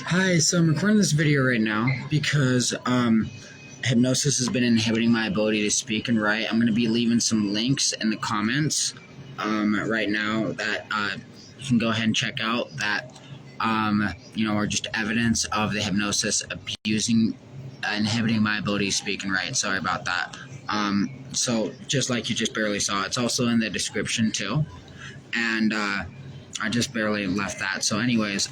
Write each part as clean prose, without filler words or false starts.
Hi, so I'm recording this video right now because hypnosis has been inhibiting my ability to speak and write. I'm going to be leaving some links in the comments right now that you can go ahead and check out that are just evidence of the hypnosis abusing, inhibiting my ability to speak and write. Sorry about that. So just like you just barely saw, it's also in the description too, and I just barely left that. So anyways,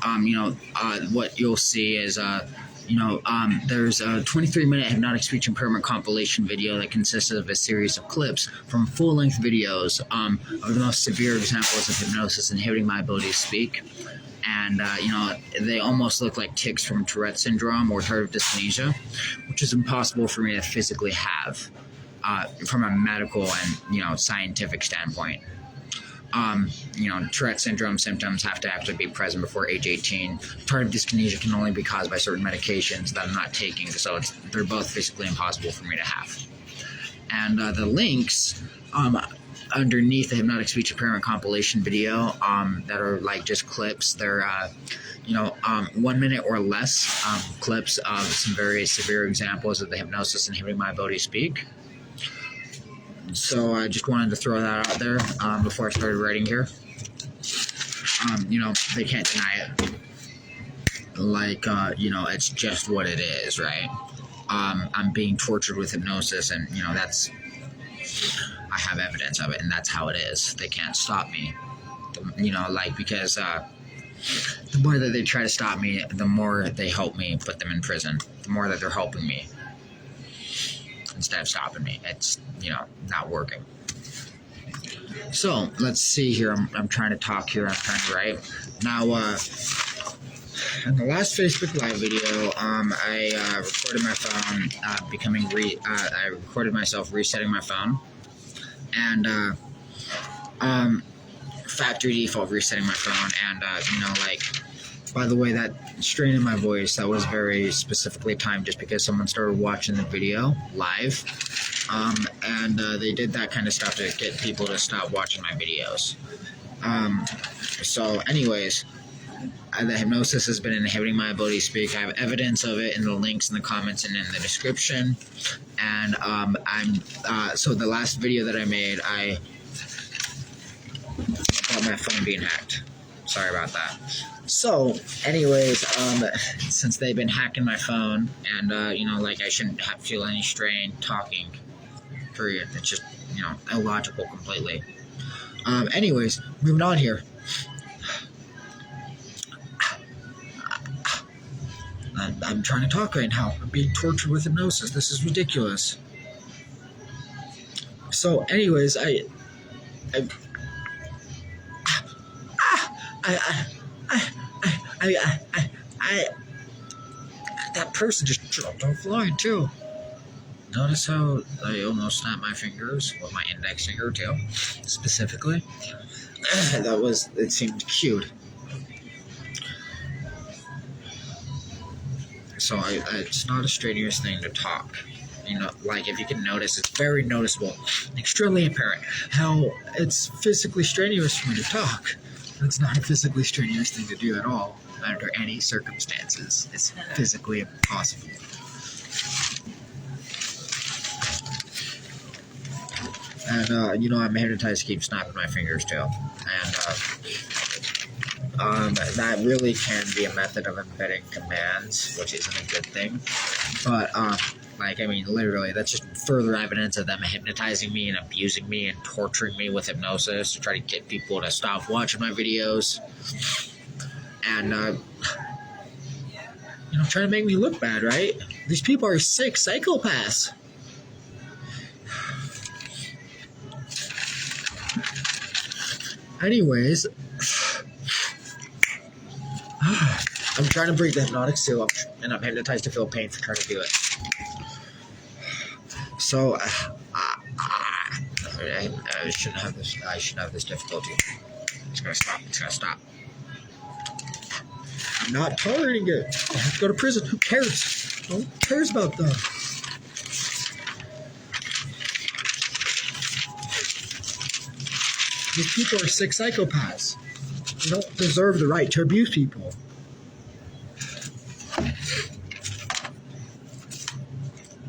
what you'll see is, there's a 23-minute hypnotic speech impairment compilation video that consists of a series of clips from full-length videos of the most severe examples of hypnosis inhibiting my ability to speak. And, they almost look like tics from Tourette syndrome or tardive dyskinesia, which is impossible for me to physically have from a medical and, scientific standpoint. Tourette syndrome symptoms have to actually be present before age 18. Tardive dyskinesia can only be caused by certain medications that I'm not taking, so they're both physically impossible for me to have. And the links underneath the hypnotic speech impairment compilation video that are like just clips, they're 1 minute or less clips of some very severe examples of the hypnosis inhibiting my ability to speak. So I just wanted to throw that out there before I started writing here. They can't deny it. It's just what it is, right? I'm being tortured with hypnosis, and, I have evidence of it, and that's how it is. They can't stop me. Because the more that they try to stop me, the more they help me put them in prison. The more that they're helping me instead of stopping me. It's, not working. So, let's see here. I'm trying to talk here. I'm trying to write. Now, in the last Facebook Live video, I recorded my phone I recorded myself resetting my phone. And, factory default resetting my phone. And, by the way, that strain in my voice, that was very specifically timed just because someone started watching the video live. They did that kind of stuff to get people to stop watching my videos. So anyways, the hypnosis has been inhibiting my ability to speak. I have evidence of it in the links in the comments and in the description. And so the last video that I made, I got my phone being hacked. Sorry about that. So, anyways, since they've been hacking my phone, and, I shouldn't feel any strain talking, period. It's just, illogical completely. Anyways, moving on here. I'm trying to talk right now. I'm being tortured with hypnosis. This is ridiculous. So, anyways, that person just dropped offline too. Notice how I almost snapped my fingers with my index finger too, specifically. It seemed cute. So it's not a strenuous thing to talk. If you can notice, it's very noticeable, extremely apparent how it's physically strenuous for me to talk. It's not a physically strenuous thing to do at all, under any circumstances. It's physically impossible. And, I'm hypnotized to keep snapping my fingers too. And, that really can be a method of embedding commands, which isn't a good thing. But, literally, that's just further evidence of them hypnotizing me and abusing me and torturing me with hypnosis to try to get people to stop watching my videos. And, trying to make me look bad, right? These people are sick psychopaths. Anyways, I'm trying to break the hypnotic seal, and I'm hypnotized to feel pain for trying to do it. So, I shouldn't have this. I shouldn't have this difficulty. It's gonna stop. It's gonna stop. I'm not tolerating it. I have to go to prison. Who cares? No one cares about them. These people are sick psychopaths. They don't deserve the right to abuse people.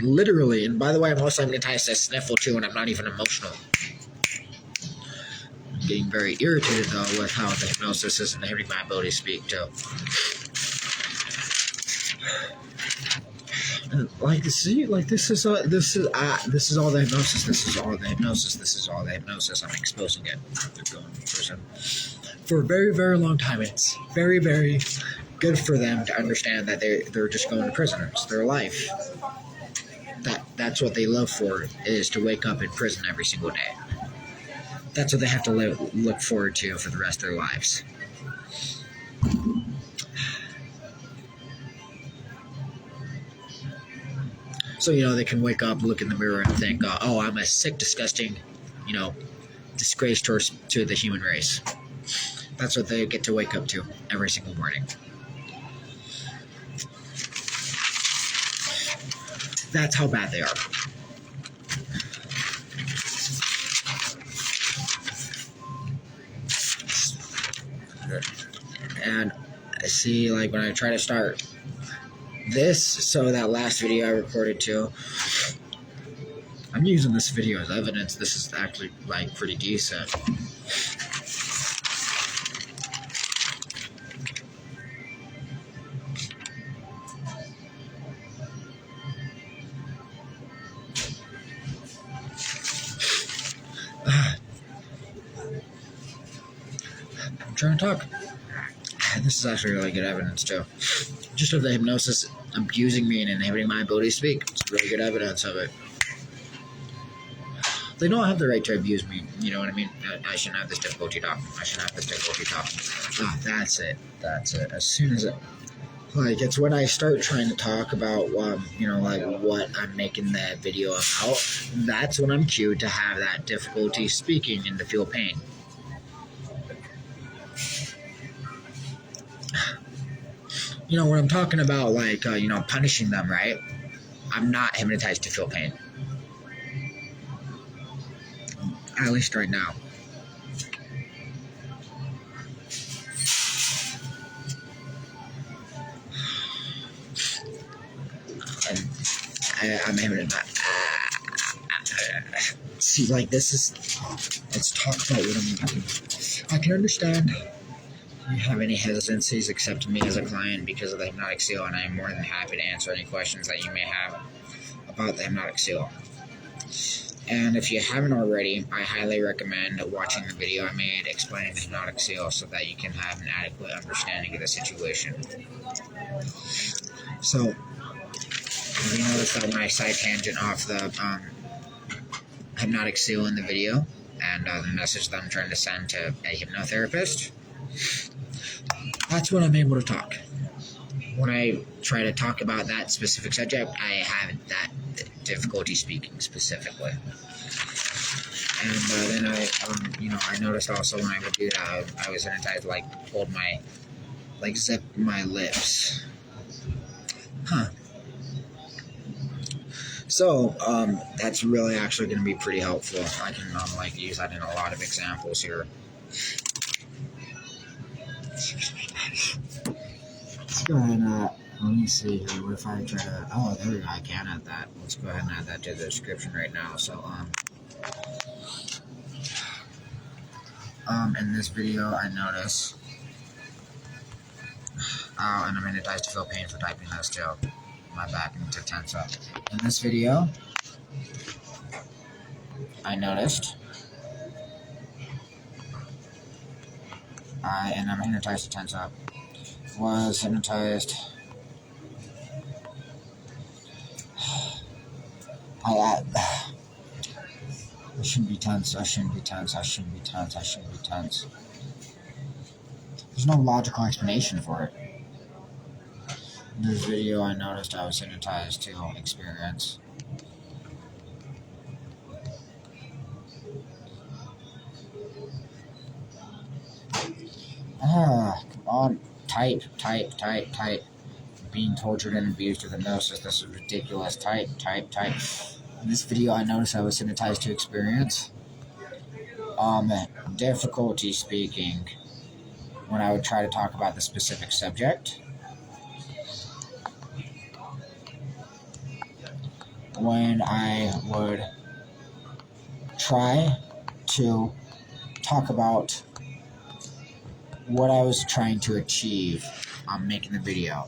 literally, and by the way, I'm also hypnotized to sniffle too, and I'm not even emotional. I'm getting very irritated though with how the hypnosis is inhibiting my ability to speak too. Like, see, like this is all the hypnosis. This is all the hypnosis. This is all the hypnosis. I'm exposing it. They're going to prison for a very, very long time. It's very, very good for them to understand that they're just going to prison. It's their life. That's what they live for, is to wake up in prison every single day. That's what they have to look forward to for the rest of their lives. So, they can wake up, look in the mirror, and think, oh, I'm a sick, disgusting, disgrace to the human race. That's what they get to wake up to every single morning. That's how bad they are. And see, like, when I try to start this, so that last video I recorded too, I'm using this video as evidence. This is actually, like, pretty decent. I'm trying to talk. This is actually really good evidence too. Just of the hypnosis abusing me and inhibiting my ability to speak. It's really good evidence of it. They don't have the right to abuse me. You know what I mean? I shouldn't have this difficulty talking. That's it. As soon as it's when I start trying to talk about, like what I'm making that video about, that's when I'm cued to have that difficulty speaking and to feel pain. When I'm talking about, like, punishing them, right? I'm not hypnotized to feel pain. At least right now. And I'm hypnotized. See, like, let's talk about what I'm doing. I can understand you have any hesitancies accepting me as a client because of the hypnotic seal, and I am more than happy to answer any questions that you may have about the hypnotic seal. And if you haven't already, I highly recommend watching the video I made explaining the hypnotic seal so that you can have an adequate understanding of the situation. So, you notice that when I side tangent off the hypnotic seal in the video and the message that I'm trying to send to a hypnotherapist, that's when I'm able to talk. When I try to talk about that specific subject, I have that difficulty speaking specifically. And then I noticed also when I would do that, I was hypnotized to, zip my lips. So, that's really actually going to be pretty helpful. I can, use that in a lot of examples here. Let's go ahead and, let me see here. What if I try to, oh, there we go, I can add that. Let's go ahead and add that to the description right now. So, in this video, I notice, and I'm hypnotized to feel pain for typing this too. My back needs to tense up. In this video, I noticed, and I'm hypnotized to tense up, was hypnotized, I shouldn't be tense. There's no logical explanation for it. In this video, I noticed I was hypnotized to experience. Come on. Type. Being tortured and abused with hypnosis. This is ridiculous. Type. In this video, I noticed I was hypnotized to experience difficulty speaking when I would try to talk about the specific subject. when I would try to talk about what I was trying to achieve on making the video.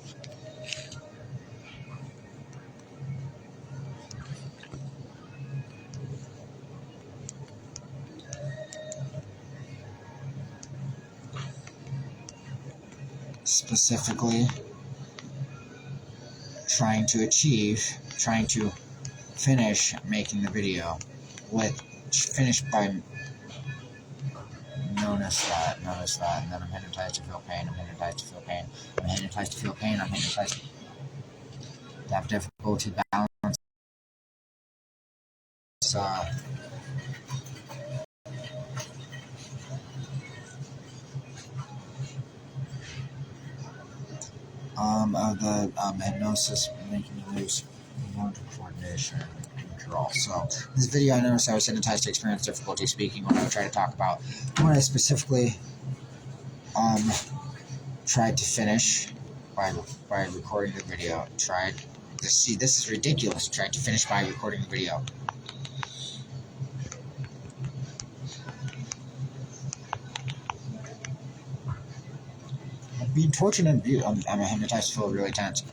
Specifically, trying to finish making the video with finish by notice that, and then I'm hypnotized to feel pain, I'm hypnotized to feel pain, I'm hypnotized to feel pain, I'm hypnotized to have difficulty balance, of the hypnosis making me lose motor coordination and control. So this video, I noticed I was hypnotized to experience difficulty speaking when I would try to talk about what I specifically tried to finish by recording the video. This is ridiculous. Tried to finish by recording the video. I'm being tortured and abused. I'm hypnotized to feel really tense.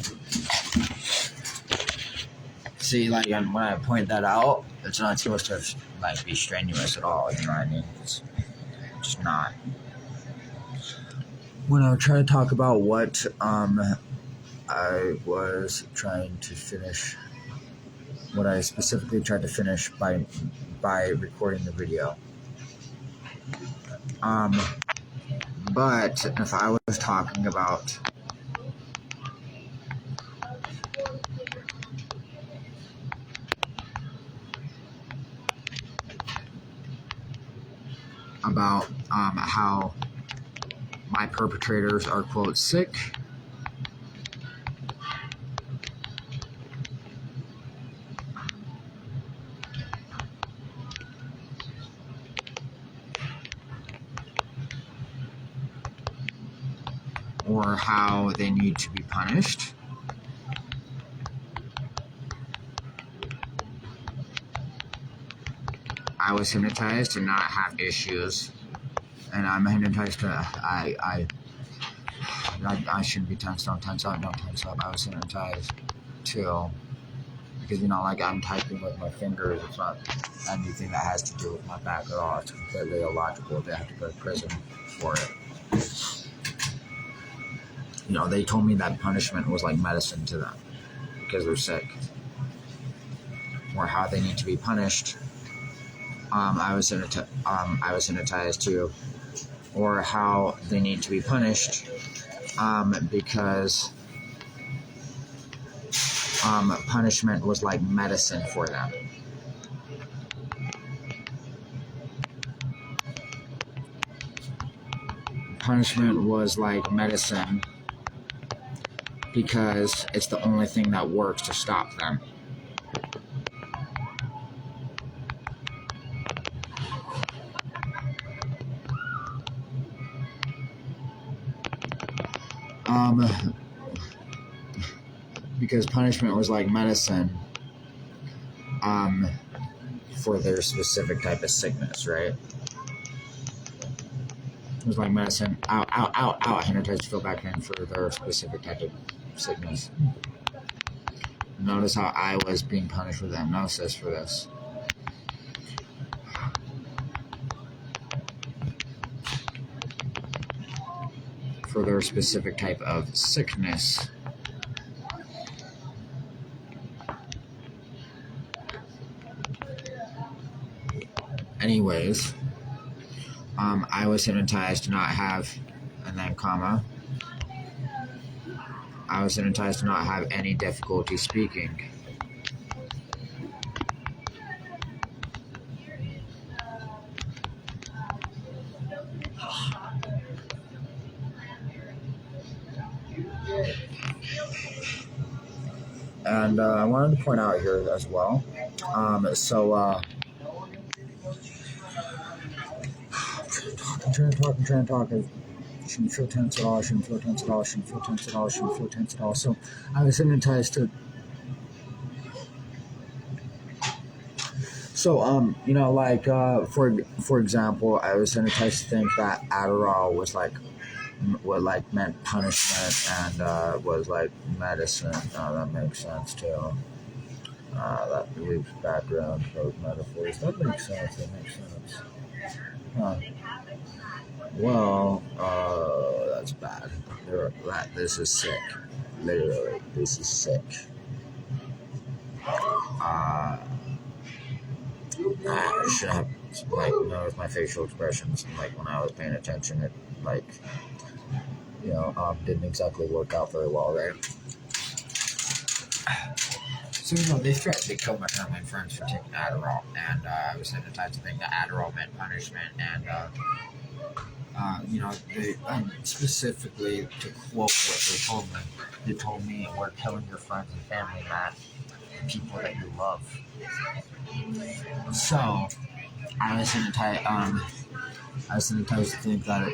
See, like, when I point that out, it's not supposed to, like, be strenuous at all, you know what I mean? It's just not. When I try to talk about what, I was trying to finish, what I specifically tried to finish by recording the video. But if I was talking about how my perpetrators are, quote, sick, or how they need to be punished, I was hypnotized to not have issues, and I'm hypnotized to I shouldn't be tensed up, tense up, no tense up. I was hypnotized to, because, you know, like, I'm typing with my fingers. It's not anything that has to do with my back at all. It's completely illogical. They have to go to prison for it. You know, they told me that punishment was like medicine to them because they're sick, or how they need to be punished. I was hypnotized to, or how they need to be punished, because punishment was like medicine for them. Punishment was like medicine because it's the only thing that works to stop them. Because punishment was like medicine for their specific type of sickness, right? It was like medicine, ow, ow, ow, ow, hypnotized to feel back in for their specific type of sickness. Notice how I was being punished with hypnosis for this. For their specific type of sickness. Anyways, I was hypnotized to not have, and then comma, I was hypnotized to not have any difficulty speaking. And I wanted to point out here as well, I'm trying to talk. I shouldn't feel tense at all. So I was hypnotized to So, for example, I was hypnotized to think that Adderall was what meant punishment and was like medicine. That makes sense too. That leaves background those metaphors. That makes sense. Huh. Well, that's bad. This is sick. Literally, this is sick. I should have noticed my facial expressions. Like when I was paying attention, it didn't exactly work out very well, right? So they threatened to kill my family and friends for taking Adderall, and I was hypnotized to think that Adderall meant punishment, and they specifically to quote what they told me, we're killing your friends and family, Matt, people that you love. So I was hypnotized to think that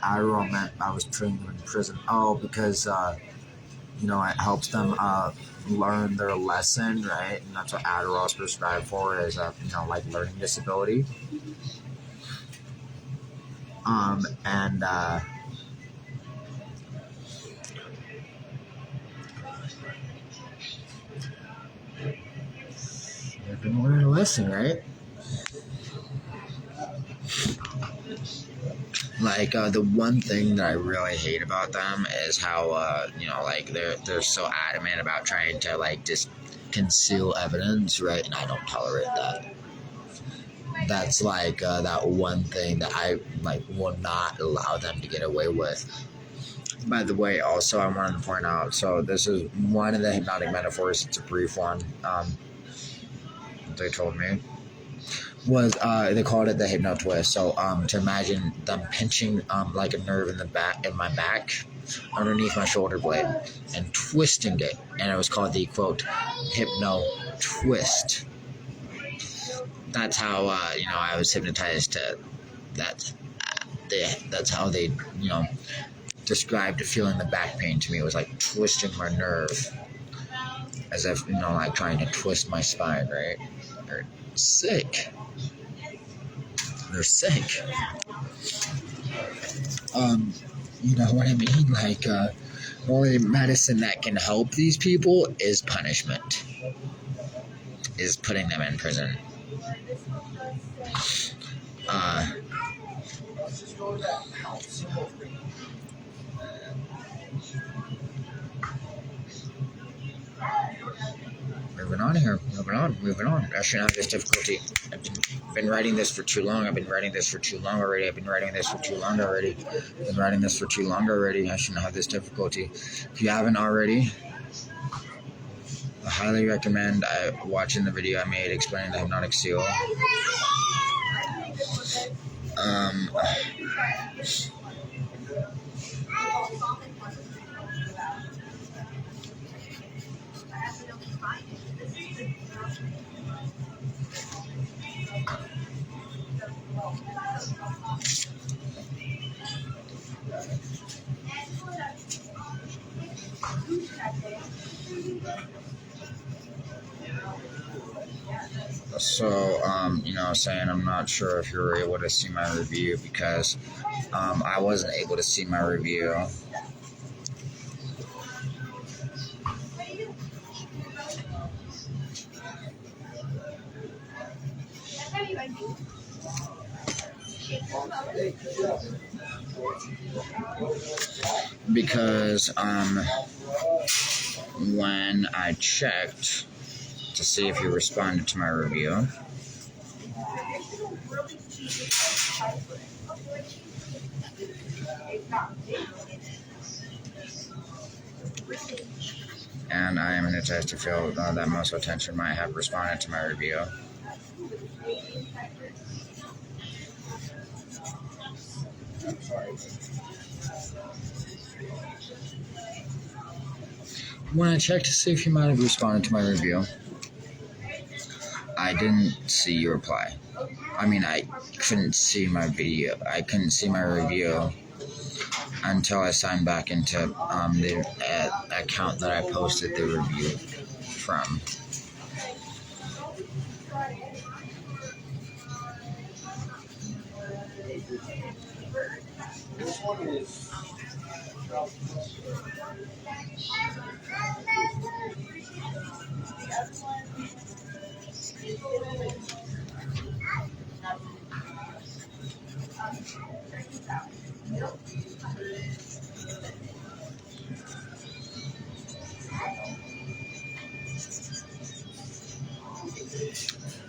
Adderall meant I was putting them in prison. Oh, because it helps them learn their lesson, right? And that's what Adderall is prescribed for, is learning disability. They're gonna learn a lesson, right? The one thing that I really hate about them is how they're so adamant about trying to just conceal evidence, right? And I don't tolerate that. That's that one thing that I will not allow them to get away with. By the way, also I wanted to point out, so this is one of the hypnotic metaphors. It's a brief one. They told me was they called it the hypno twist. So to imagine them pinching like a nerve in my back underneath my shoulder blade and twisting it, and it was called the quote hypno twist. That's how I was hypnotized to that. That's how they described feeling the back pain to me. It was like twisting my nerve, as if trying to twist my spine, right? They're sick. They're sick. You know what I mean? The only medicine that can help these people is punishment. Is putting them in prison. Moving on here. Moving on. I shouldn't have this difficulty. I've been writing this for too long. I've been writing this for too long already. I shouldn't have this difficulty. If you haven't already, I highly recommend watching the video I made explaining the hypnotic seal. So, saying I'm not sure if you were able to see my review because I wasn't able to see my review. Because when I checked to see if you responded to my review, and I am hypnotized to feel that most attention might have responded to my review. When I checked to see if you might have responded to my review, I didn't see your reply. I mean, I couldn't see my video. I couldn't see my review until I signed back into the account that I posted the review from.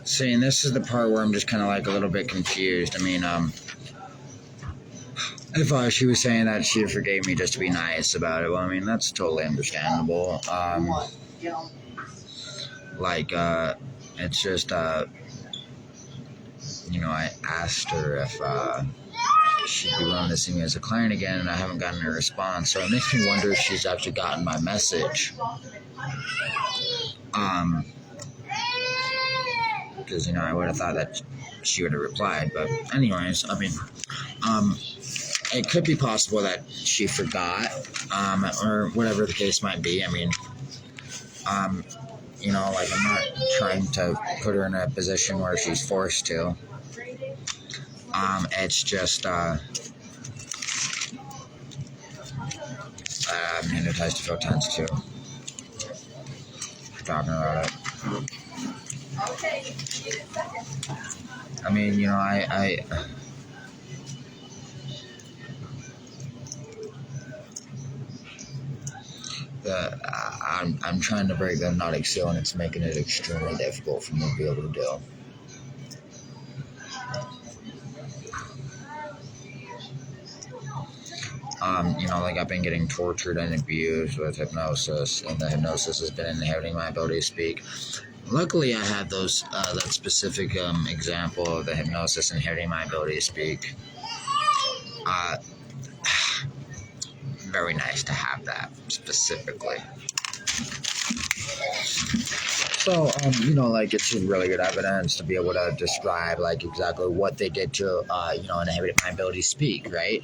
See, and this is the part where I'm just kind of like a little bit confused. I mean, if she was saying that she forgave me just to be nice about it, well, I mean, that's totally understandable. It's just, I asked her if she'd be willing to see me as a client again, and I haven't gotten a response. So it makes me wonder if she's actually gotten my message. Because, I would have thought that she would have replied. But anyways, I mean, it could be possible that she forgot, or whatever the case might be. I mean, I'm not trying to put her in a position where she's forced to. It's just, I'm hypnotized to feel tense too. Talking about it. I mean, I'm trying to break the hypnotic seal, and it's making it extremely difficult for me to be able to do. I've been getting tortured and abused with hypnosis, and the hypnosis has been inhibiting my ability to speak. Luckily, I had that specific example of the hypnosis inhibiting my ability to speak. Very nice to have that specifically. So, it's just really good evidence to be able to describe, exactly what they did to, inhibit my ability to speak, right?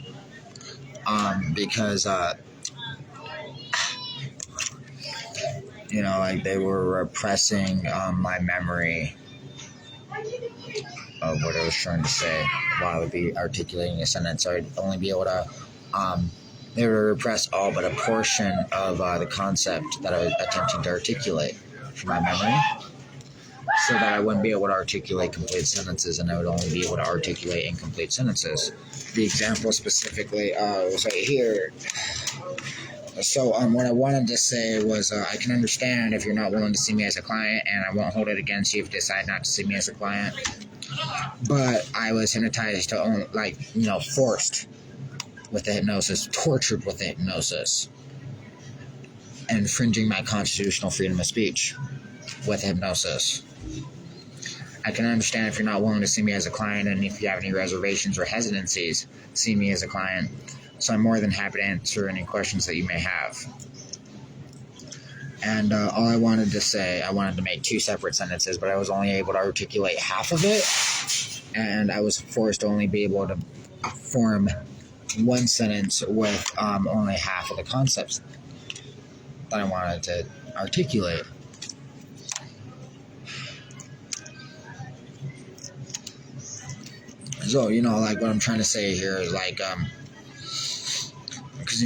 Because, they were repressing my memory of what I was trying to say while I would be articulating a sentence. So I'd only be able to, they would repress all but a portion of the concept that I was attempting to articulate from my memory, so that I wouldn't be able to articulate complete sentences, and I would only be able to articulate incomplete sentences. The example specifically was right here. So what I wanted to say was, I can understand if you're not willing to see me as a client, and I won't hold it against you if you decide not to see me as a client. But I was hypnotized to forced with the hypnosis, tortured with the hypnosis, and infringing my constitutional freedom of speech with hypnosis. I can understand if you're not willing to see me as a client, and if you have any reservations or hesitancies, see me as a client. So I'm more than happy to answer any questions that you may have. And all I wanted to say, I wanted to make 2 separate sentences, but I was only able to articulate half of it, and I was forced to only be able to form 1 sentence with only half of the concepts that I wanted to articulate. So, what I'm trying to say here is, because,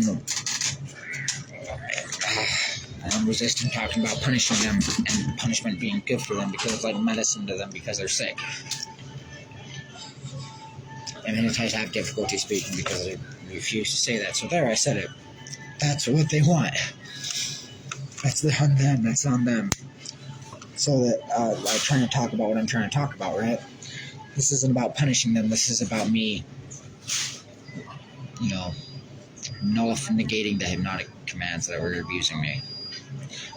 I'm resisting talking about punishing them and punishment being good for them, because it's like medicine to them because they're sick. And hypnotists have difficulty speaking because they refuse to say that. So there, I said it. That's what they want. That's on them. That's on them. So that, trying to talk about what I'm trying to talk about, right? This isn't about punishing them. This is about me, negating the hypnotic commands that were abusing me.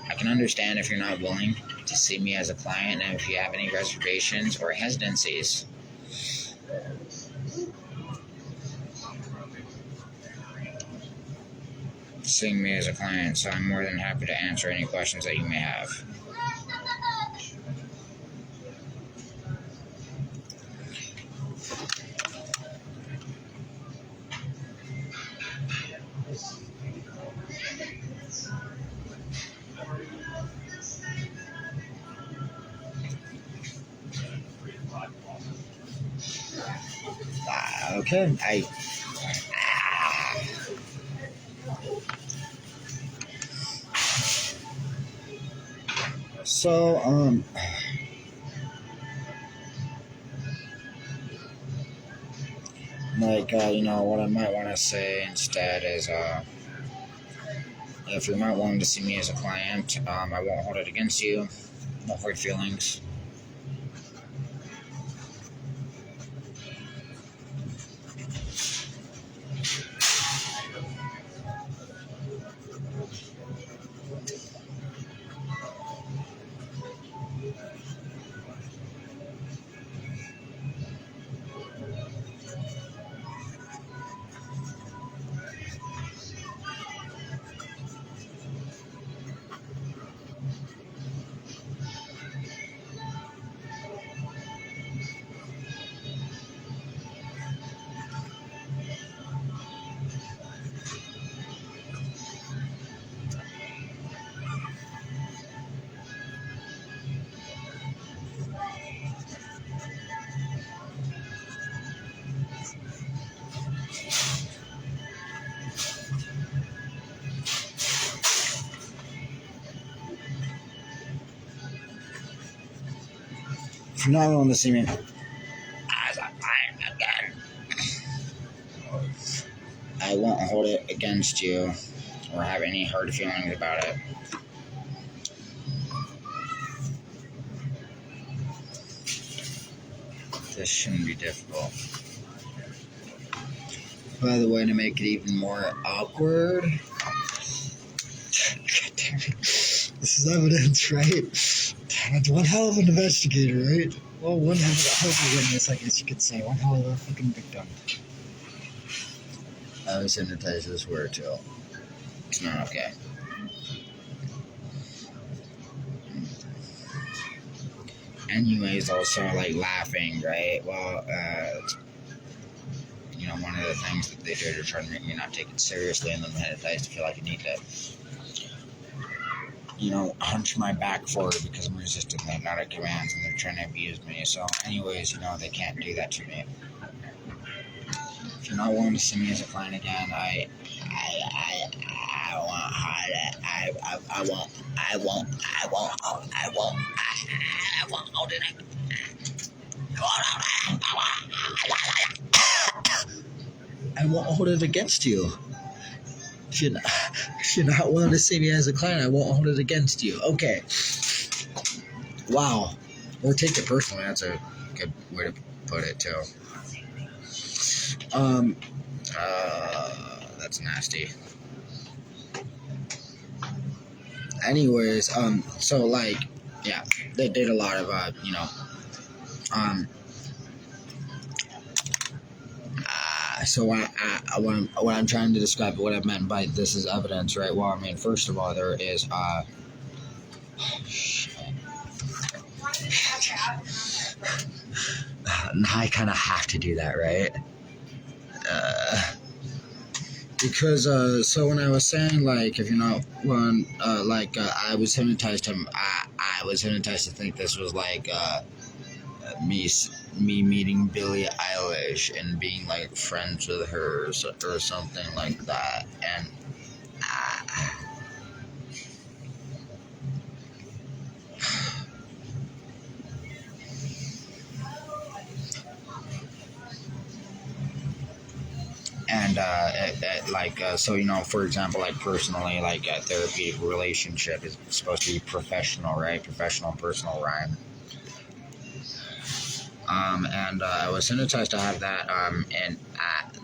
I can understand if you're not willing to see me as a client, and if you have any reservations or hesitancies. Seeing me as a client, so I'm more than happy to answer any questions that you may have. Okay, so what I might want to say instead is if you're not willing to see me as a client, I won't hold it against you. No hard feelings. If you're not willing to see me as a client again, I won't hold it against you or have any hard feelings about it. This shouldn't be difficult. By the way, to make it even more awkward, this is evidence, right? Damn it, one hell of an investigator, right? Well, one hell of a witness, I guess you could say. One hell of a fucking victim. I was hypnotized this word too. It's not okay. Anyways, also like laughing, right? Well, one of the things that they do to try to make me not take it seriously and then hypnotize to feel like I need to, hunch my back forward because I'm resisting the hypnotic commands and they're trying to abuse me. So, anyways, they can't do that to me. If you're not willing to see me as a client again, I won't hide it. I won't hold it. I won't hold it against you. If you're not willing to see me as a client, I won't hold it against you. Okay. Wow. Or take it personally. That's a good way to put it, too. That's nasty. Anyways, so, yeah, they did a lot of, so what I'm trying to describe, what I meant by this is evidence, right? Well, I mean, first of all, there is, now I kind of have to do that, right? Because, so when I was saying, if you're not one, I was hypnotized to, I was hypnotized to think this was, me meeting Billie Eilish and being, friends with her or something like that, and, so, for example, personally, a therapeutic relationship is supposed to be professional, right? Professional, personal, rhyme. And I was hypnotized to have that, and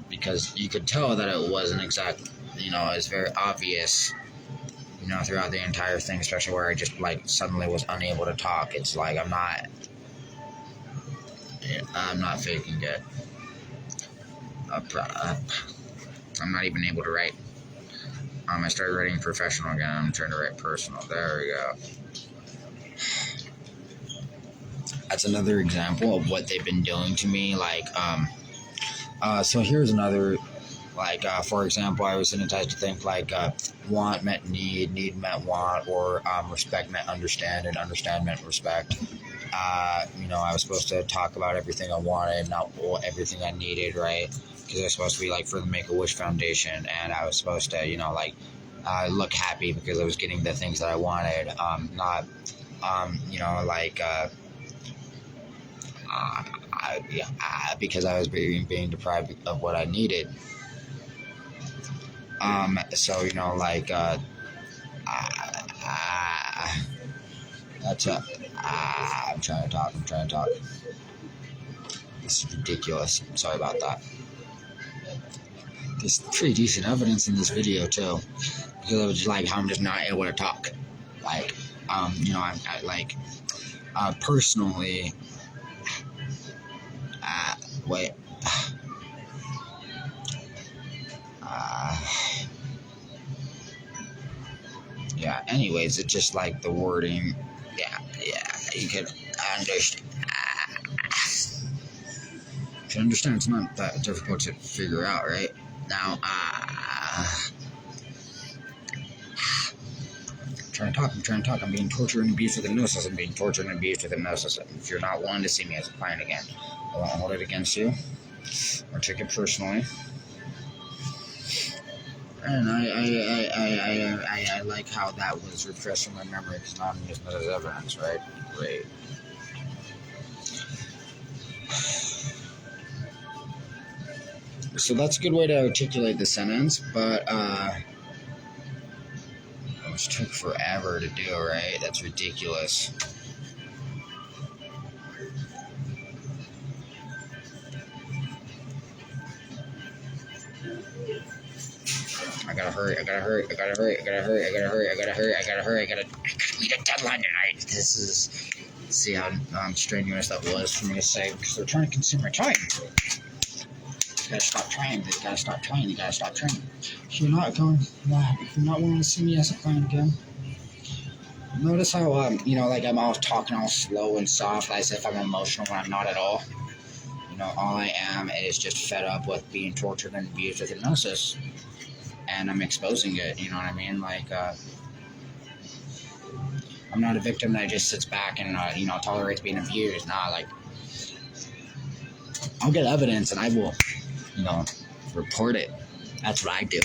because you could tell that it wasn't exact, it's very obvious, throughout the entire thing, especially where I just, suddenly was unable to talk. It's I'm not faking it. I'm not even able to write. I started writing professional again. I'm trying to write personal. There we go. That's another example of what they've been doing to me. So here's another, for example, I was hypnotized to think, want meant need meant want, or respect meant understand, and understand meant respect. I was supposed to talk about everything I wanted, not everything I needed, right? because it was supposed to be like for the Make-A-Wish Foundation, and I was supposed to, you know, like look happy because I was getting the things that I wanted, not, you know, like, because I was being deprived of what I needed. So, you know, like, that's I'm trying to talk. This is ridiculous. I'm sorry about that. There's pretty decent evidence in this video too, because I was just like how I'm just not able to talk. Like, you know, I like, personally, wait, yeah. Anyways, it's just like the wording. Yeah, you can understand. You can understand. It's not that difficult to figure out, right? Now, I'm trying to talk. I'm being tortured and abused with hypnosis. If you're not willing to see me as a client again, I won't hold it against you or take it personally. And I like how that was repressed from my memory because now I'm using it as evidence, right? Great. So that's a good way to articulate the sentence, but which took forever to do, right? That's ridiculous. I gotta hurry. I gotta meet a deadline tonight. This is, see how strenuous that was for me to say, because they're trying to consume my time. You gotta stop trying. If you're not willing to see me as a client again, notice how, you know, like I'm all talking all slow and soft, as if I'm emotional when I'm not at all. You know, all I am is just fed up with being tortured and abused with hypnosis. And I'm exposing it, you know what I mean? Like, I'm not a victim that just sits back and, you know, tolerates being abused. Nah, like, I'll get evidence and I will, you know, report it. That's what I do.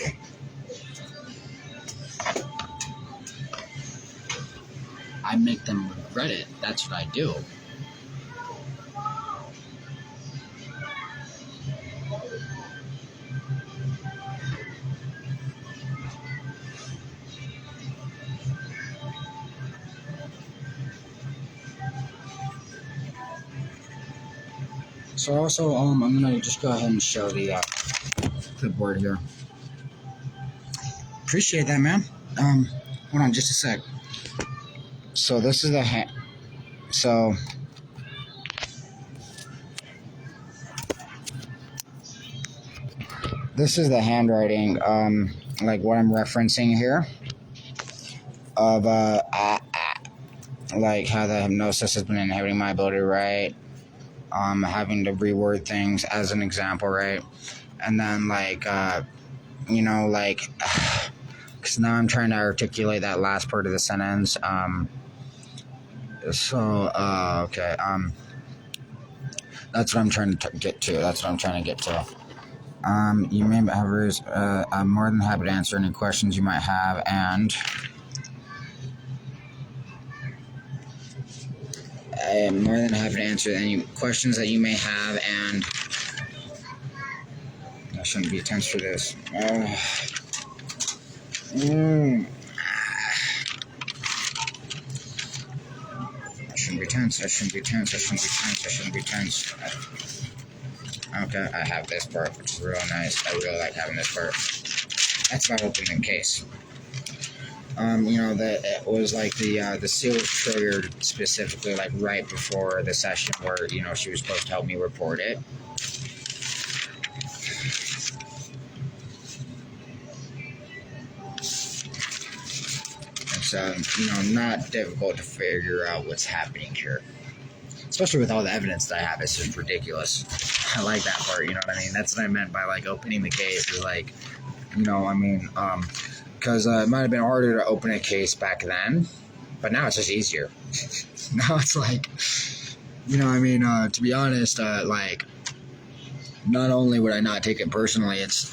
I make them regret it. That's what I do. So also, I'm gonna just go ahead and show the clipboard here. Appreciate that, man. Hold on just a sec. So this is the so this is the handwriting, like what I'm referencing here, of like how the hypnosis has been inhibiting my ability to write. Having to reword things as an example, right? And then, like, you know, like, because now I'm trying to articulate that last part of the sentence. Okay. That's what I'm trying to get to. You may have, I'm more than happy to answer any questions you might have, and I am more than happy to answer any questions that you may have, and I shouldn't be tense for this. I shouldn't be tense. Okay, I have this part, which is real nice. I really like having this part. That's about opening the case. You know, that it was like the seal was triggered specifically like right before the session where, you know, she was supposed to help me report it. It's you know, not difficult to figure out what's happening here, especially with all the evidence that I have. It's just ridiculous. I like that part, you know what I mean? That's what I meant by like opening the case, is like, you know, I mean, because it might have been harder to open a case back then, but now it's just easier. Now it's like, you know, I mean, to be honest, like, not only would I not take it personally, it's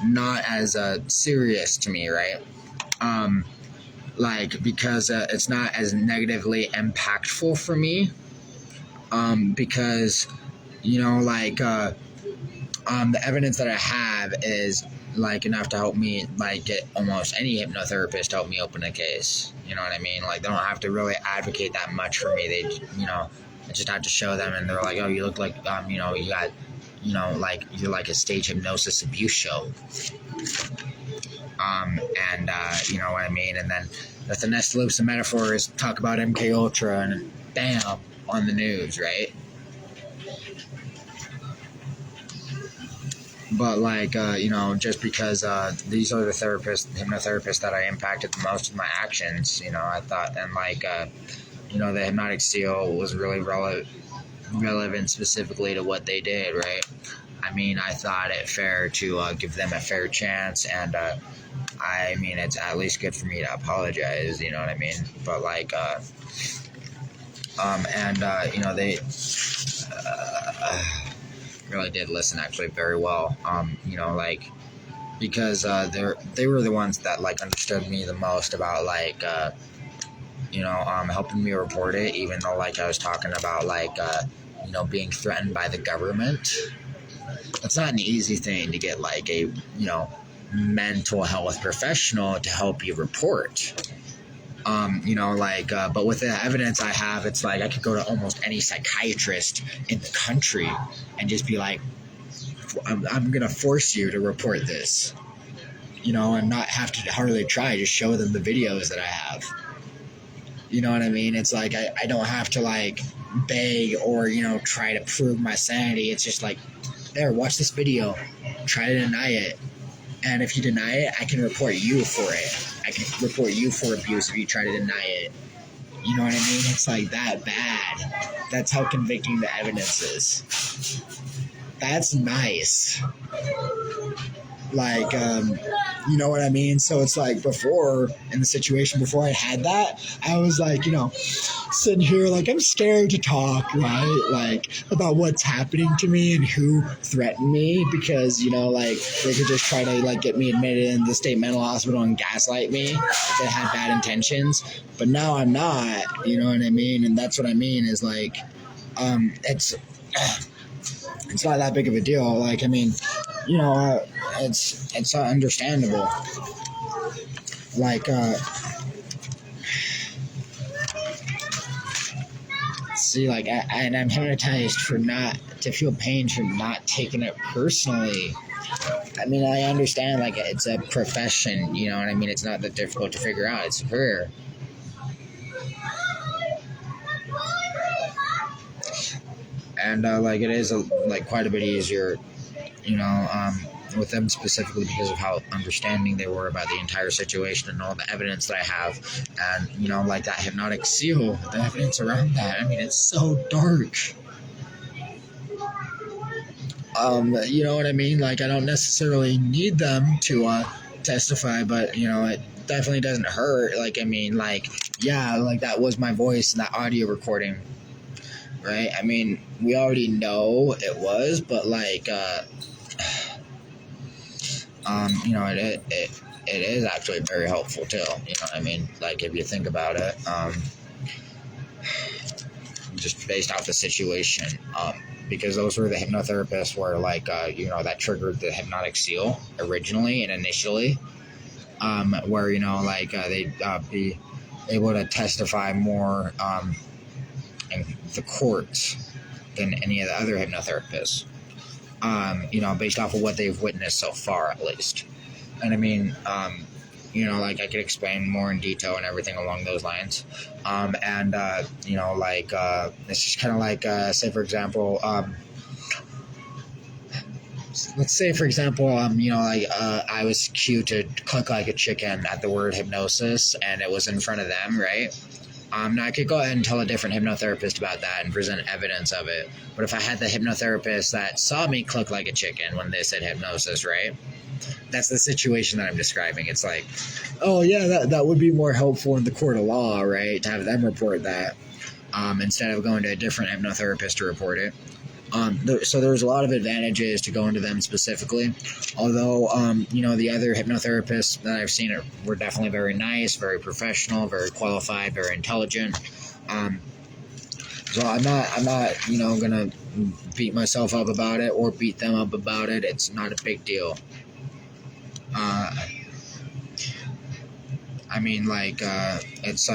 not as serious to me, right? Like, because it's not as negatively impactful for me, because, you know, like, the evidence that I have is like enough to help me like get almost any hypnotherapist to help me open a case. You know what I mean? Like, they don't have to really advocate that much for me. They, you know, I just have to show them, and they're like, oh, you look like, you know, you got, you know, like you're like a stage hypnosis abuse show. And you know what I mean? And then the next loops of metaphor is talk about MK Ultra, and bam, on the news, right? But like, you know, just because these are the hypnotherapists that I impacted the most with my actions, you know, I thought, and like, you know, the hypnotic seal was really relevant specifically to what they did, right? I mean, I thought it fair to give them a fair chance, and I mean, it's at least good for me to apologize, you know what I mean? But like, you know, they really did listen actually very well, you know, like, because they were the ones that like understood me the most about like, you know, helping me report it, even though like I was talking about like, you know, being threatened by the government. It's not an easy thing to get like a, you know, mental health professional to help you report. You know, like, but with the evidence I have, it's like I could go to almost any psychiatrist in the country and just be like, I'm going to force you to report this, you know, and not have to hardly try, just show them the videos that I have. You know what I mean? It's like, I don't have to like beg or, you know, try to prove my sanity. It's just like, there, watch this video, try to deny it. And if you deny it, I can report you for it. I can report you for abuse if you try to deny it. You know what I mean? It's like that bad. That's how convicting the evidence is. That's nice. Like, you know what I mean? So it's like before, in the situation before I had that, I was like, you know, sitting here like I'm scared to talk, right? Like about what's happening to me and who threatened me, because, you know, like they could just try to like get me admitted in the state mental hospital and gaslight me if they had bad intentions. But now I'm not, you know what I mean? And that's what I mean is like, it's not that big of a deal. Like, I mean, you know, it's understandable. Like, see, like, and I'm hypnotized to feel pain for not taking it personally. I mean, I understand, like, it's a profession, you know what I mean? It's not that difficult to figure out. It's a career. And, like, it is, like, quite a bit easier, you know, with them specifically because of how understanding they were about the entire situation and all the evidence that I have. And, you know, like that hypnotic seal, the evidence around that, I mean, it's so dark. You know what I mean? Like, I don't necessarily need them to testify, but, you know, it definitely doesn't hurt. Like, I mean, like, yeah, like that was my voice in that audio recording, right? I mean, we already know it was, but like, you know, it is actually very helpful too. You know what I mean? Like, if you think about it, just based off the situation, because those were the hypnotherapists where like, you know, that triggered the hypnotic seal originally and initially, where, you know, like, they'd be able to testify more, in the courts than any of the other hypnotherapists. You know, based off of what they've witnessed so far, at least. And I mean, you know, like I could explain more in detail and everything along those lines. You know, like, it's just kind of like, say, for example, let's say, for example, you know, like, I was cued to click like a chicken at the word hypnosis, and it was in front of them, right? Now I could go ahead and tell a different hypnotherapist about that and present evidence of it. But if I had the hypnotherapist that saw me click like a chicken when they said hypnosis, right? That's the situation that I'm describing. It's like, oh yeah, that would be more helpful in the court of law, right? To have them report that, instead of going to a different hypnotherapist to report it. So there's a lot of advantages to going to them specifically. Although, the other hypnotherapists that I've seen were definitely very nice, very professional, very qualified, very intelligent. So I'm not, gonna beat myself up about it or beat them up about it. It's not a big deal. It's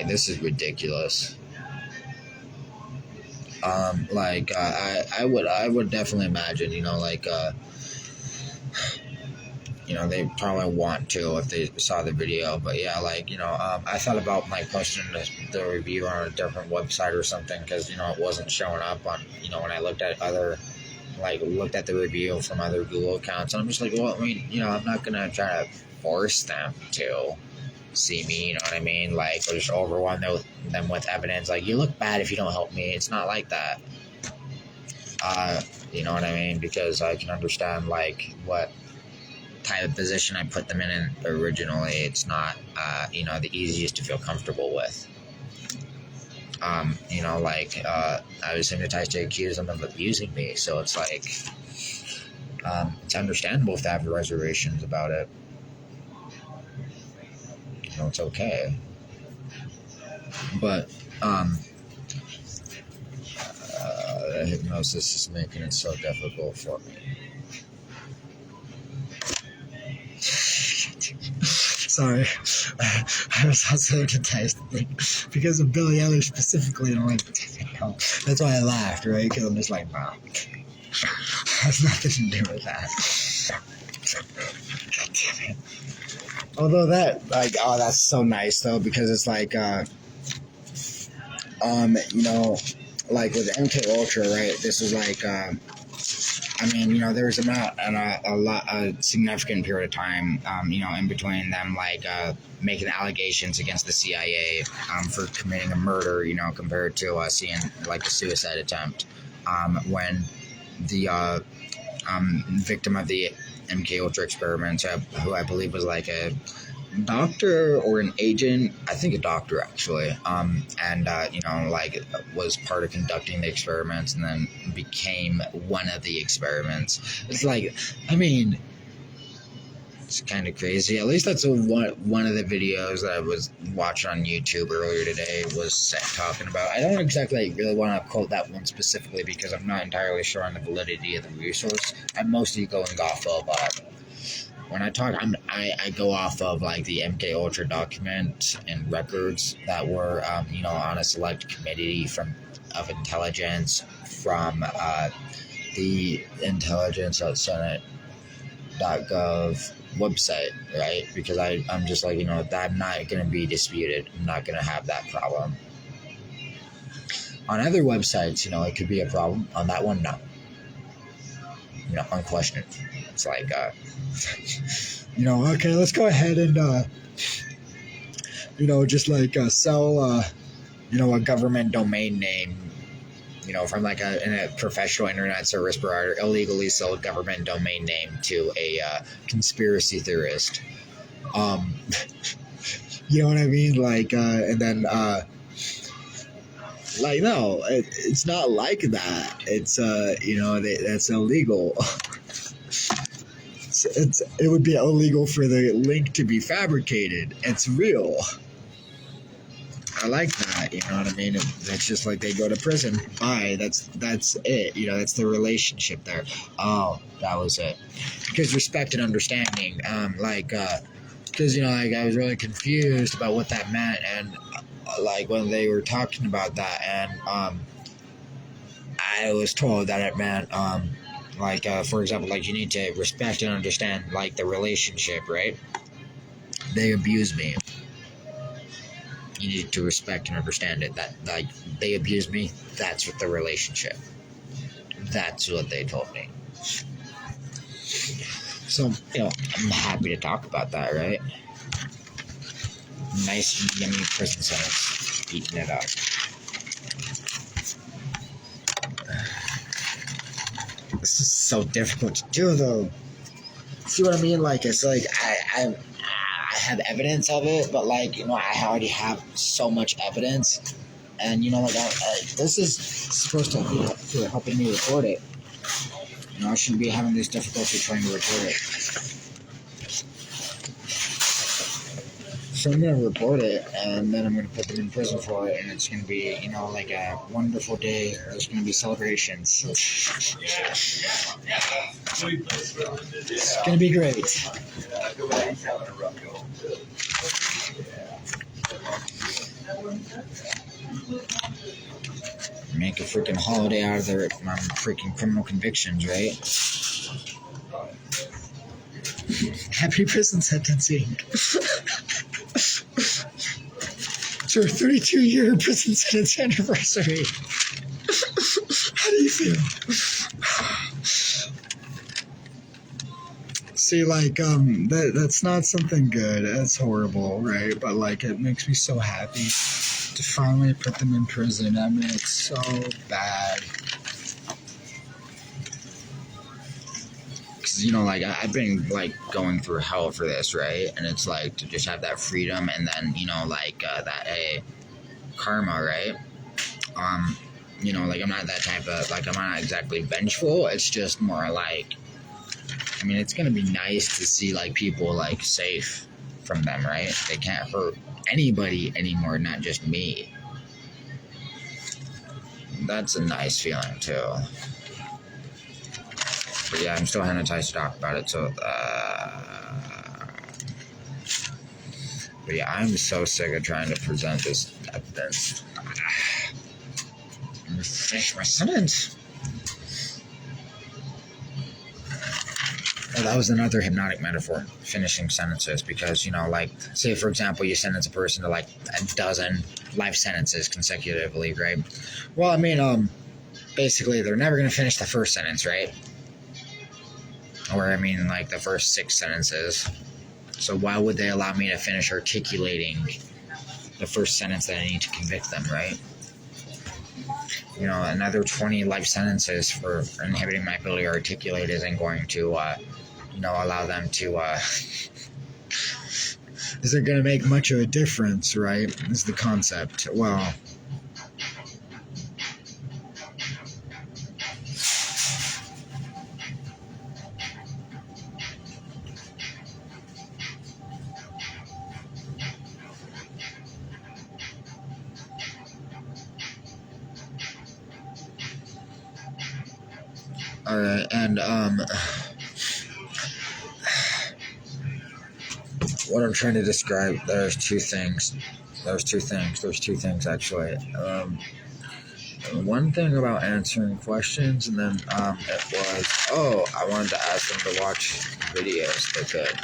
this is ridiculous. I would definitely imagine, they probably want to if they saw the video, but yeah, I thought about posting the review on a different website or something, because, it wasn't showing up on, when I looked at looked at the review from other Google accounts, and I'm just like, well, I mean, I'm not gonna try to force them to see me, you know what I mean? Or just overwhelm them with evidence. You look bad if you don't help me. It's not like that. You know what I mean? Because I can understand, what type of position I put them in originally. It's not, the easiest to feel comfortable with. I was hypnotized to accuse them of abusing me, so it's it's understandable if they have reservations about it. It's okay. But, hypnosis is making it so difficult for me. Sorry, I was also hypnotized because of Billie Eilish specifically, and I'm like, that's why I laughed, right? Because I'm just like, nah, has nothing to do with that. God damn it. Although that's so nice though, because it's with MK Ultra, right? This was there was a significant period of time, in between them, making allegations against the CIA, for committing a murder, compared to seeing a suicide attempt, when the victim of the MK Ultra experiment, who I believe was a doctor or an agent, I think a doctor actually, was part of conducting the experiments and then became one of the experiments. It's it's kind of crazy. At least that's one of the videos that I was watching on YouTube earlier today was talking about. I don't exactly really want to quote that one specifically because I'm not entirely sure on the validity of the resource. I'm mostly going off of when I talk, I go off of the MK Ultra document and records that were on a select committee of intelligence from the intelligence at Senate.gov website, right? Because I'm just I'm not going to be disputed. I'm not going to have that problem. On other websites, it could be a problem. On that one, no. Unquestioned. It's okay, let's go ahead and, sell, a government domain name, from a professional internet service provider, illegally sell a government domain name to a conspiracy theorist. You know what I mean? And then, no, it's not like that. It's, that's illegal. It would be illegal for the link to be fabricated. It's real. I like that, you know what I mean? That's just they go to prison. Bye. That's it. That's the relationship there. Oh, that was it. Because respect and understanding, because, I was really confused about what that meant, and, when they were talking about that, and, I was told that it meant, for example, you need to respect and understand, the relationship, right? They abuse me. You need to respect and understand it. That, they abuse me, that's what the relationship. That's what they told me. So, I'm happy to talk about that, right? Nice, yummy prison sentence. Eating it up. This is so difficult to do, though. See what I mean? I I have evidence of it, but like, you know, I already have so much evidence, and you know, like, this is supposed to be helping me record it. You know, I shouldn't be having this difficulty trying to record it. So I'm gonna report it, and then I'm gonna put them in prison for it, and it's gonna be, you know, like a wonderful day. There's gonna be celebrations. It's gonna be great. Make a freaking holiday out of their freaking criminal convictions, right? Happy prison sentencing. It's your 32-year prison sentence anniversary. How do you feel? See, like, that's not something good. That's horrible, right? But, like, it makes me so happy to finally put them in prison. I mean, it's so bad. Because, you know, like, I've been, like, going through hell for this, right? And it's, like, to just have that freedom and then, you know, like, that, karma, right? You know, like, I'm not that type of, like, I'm not exactly vengeful. It's just more like, I mean, it's going to be nice to see, like, people, like, safe from them, right? They can't hurt anybody anymore, not just me. That's a nice feeling, too. But yeah, I'm still hypnotized to talk about it, so, but yeah, I'm so sick of trying to present this evidence. I'm gonna finish my sentence. Well, that was another hypnotic metaphor, finishing sentences, because, you know, like, say, for example, you sentence a person to, like, a dozen life sentences consecutively, right? Well, I mean, basically, they're never going to finish the first sentence, right? Or, I mean, like, the first 6 sentences. So why would they allow me to finish articulating the first sentence that I need to convict them, right? You know, another 20 life sentences for inhibiting my ability to articulate isn't going to, you know, allow them to, isn't going to make much of a difference, right? Is the concept. Well, alright, and, what I'm trying to describe, there's two things, actually. One thing about answering questions, and then, it was, I wanted to ask them to watch videos they could.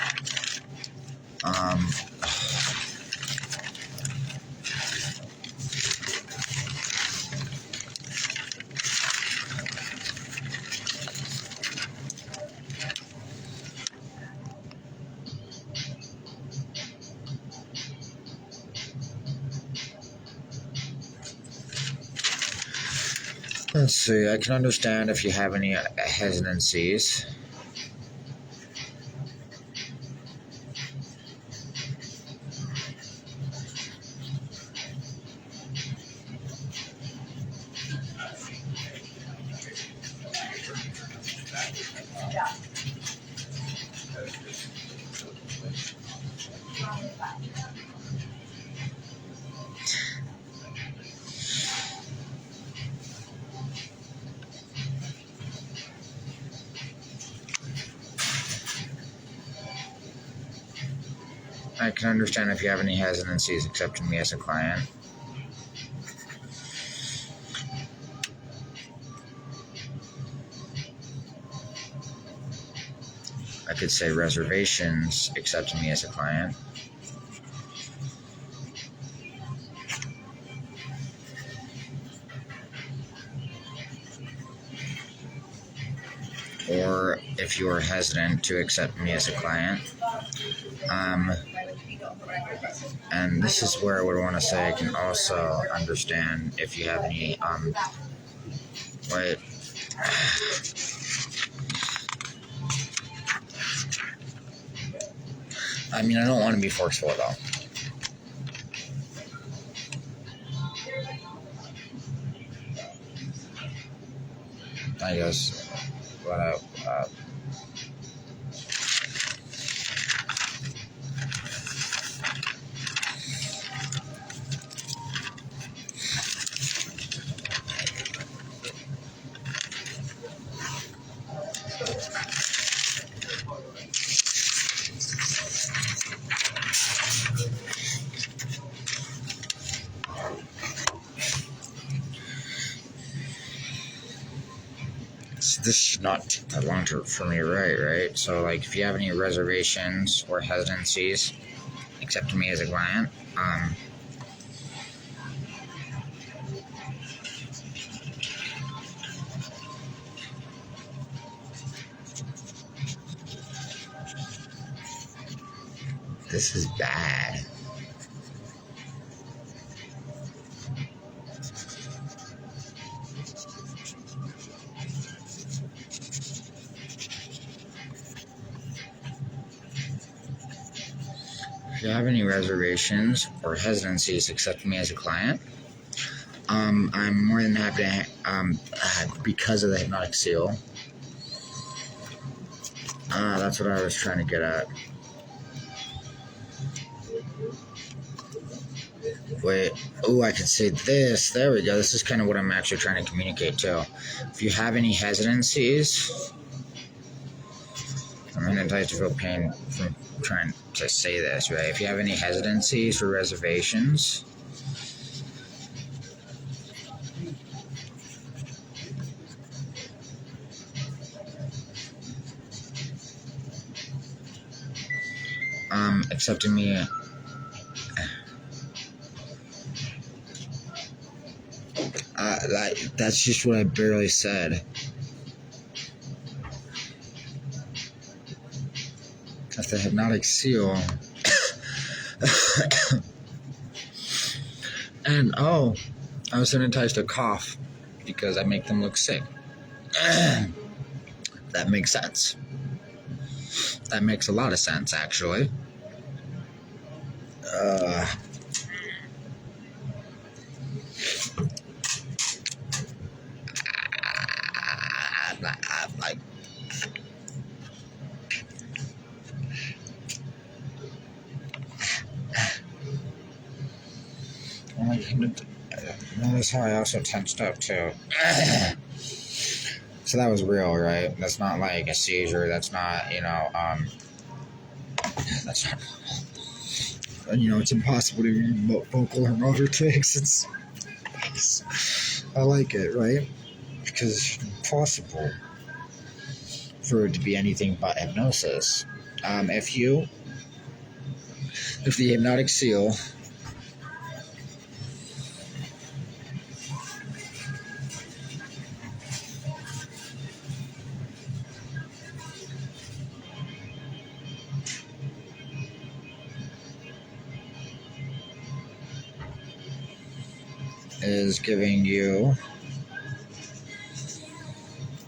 Let's see, I can understand if you have any hesitancies. I can understand if you have any hesitancies accepting me as a client. I could say reservations accepting me as a client. Or if you are hesitant to accept me as a client. And this is where I would want to say I can also understand if you have any, wait. I mean, I don't want to be forceful though. I guess what this should not take that long for me to write, right? So, like, if you have any reservations or hesitancies, accepting me as a client, this is bad. If you have any reservations or hesitancies accepting me as a client, I'm more than happy to, because of the hypnotic seal. That's what I was trying to get at. Wait, oh, I can say this. There we go. This is kind of what I'm actually trying to communicate to. If you have any hesitancies, I'm going to feel pain from trying to say this, right? If you have any hesitancies or reservations, accepting me that's just what I barely said. That's the hypnotic seal. And I was hypnotized to cough because I make them look sick. That makes sense. That makes a lot of sense, actually. I'm like, notice how I also tensed up too. So that was real, right? That's not like a seizure. That's not, that's not normal. It's impossible to read vocal or motor tics. I like it, right? Because it's impossible for it to be anything but hypnosis. If the hypnotic seal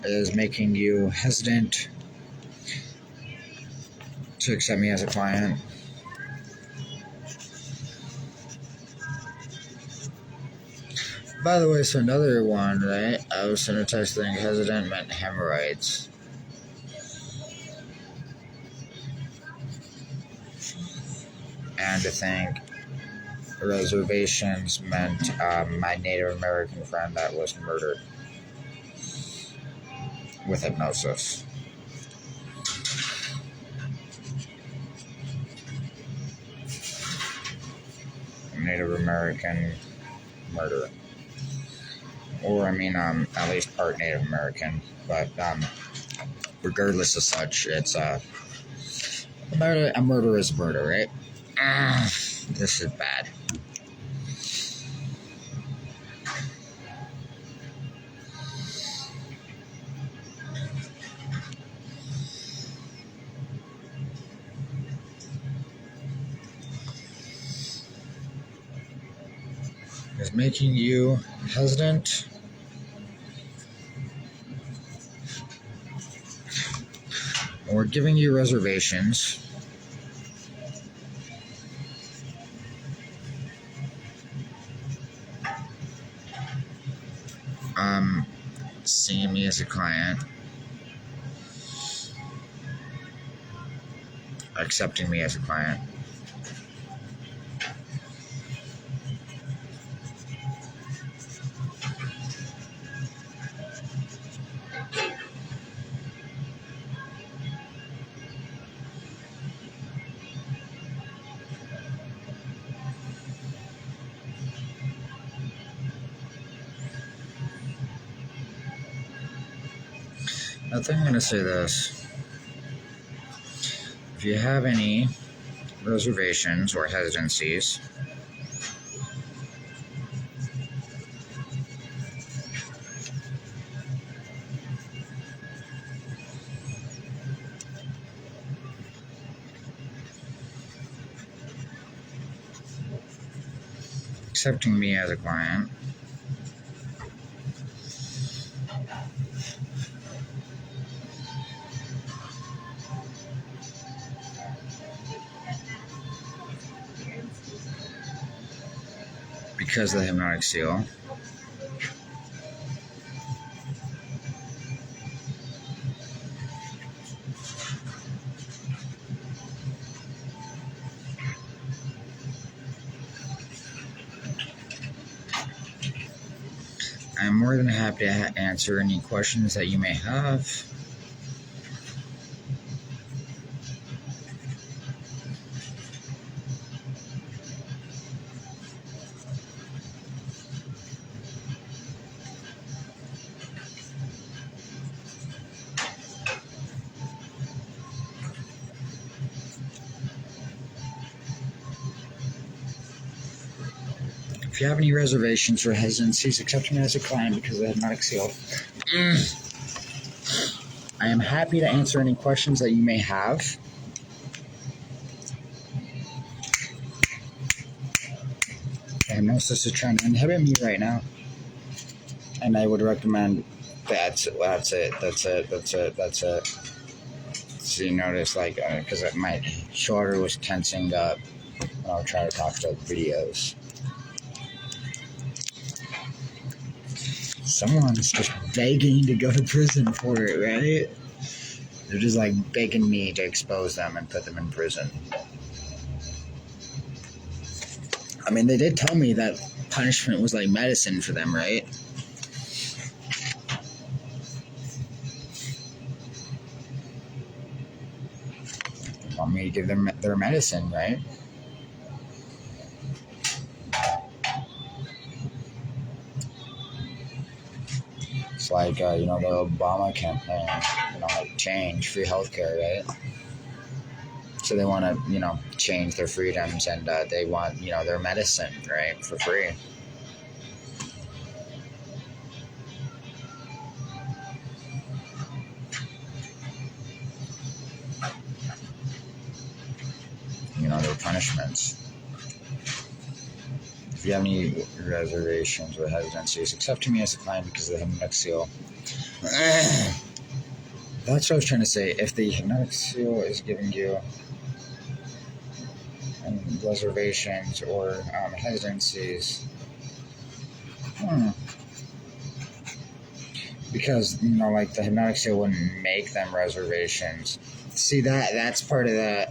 is making you hesitant to accept me as a client, by the way, so another one, right? I was hypnotized thinking hesitant meant hemorrhoids. And to think reservations meant my Native American friend that was murdered with hypnosis. Native American murder. Or, at least part Native American. But, regardless of such, it's, a murder is murder, right? This is bad. Is making you hesitant or giving you reservations seeing me as a client, accepting me as a client. I think I'm going to say this. If you have any reservations or hesitancies, accepting me as a client, because of the hypnotic seal, I'm more than happy to answer any questions that you may have. If you have any reservations or hesitancies, accept me as a client because of the hypnotic seal. I am happy to answer any questions that you may have. The hypnosis is trying to inhibit me right now. And I would recommend that's it. So you notice, like, because my shoulder was tensing up when I would try to talk to videos. Someone's just begging to go to prison for it, right? They're just like begging me to expose them and put them in prison. I mean, they did tell me that punishment was like medicine for them, right? They want me to give them their medicine, right? It's like, the Obama campaign, like change, free healthcare, right? So they want to, change their freedoms and they want, their medicine, right, for free. Their punishments. If you have any reservations or hesitancies, accept me as a client because of the hypnotic seal. That's what I was trying to say. If the hypnotic seal is giving you reservations or hesitancies, because like the hypnotic seal wouldn't make them reservations. See, that's part of the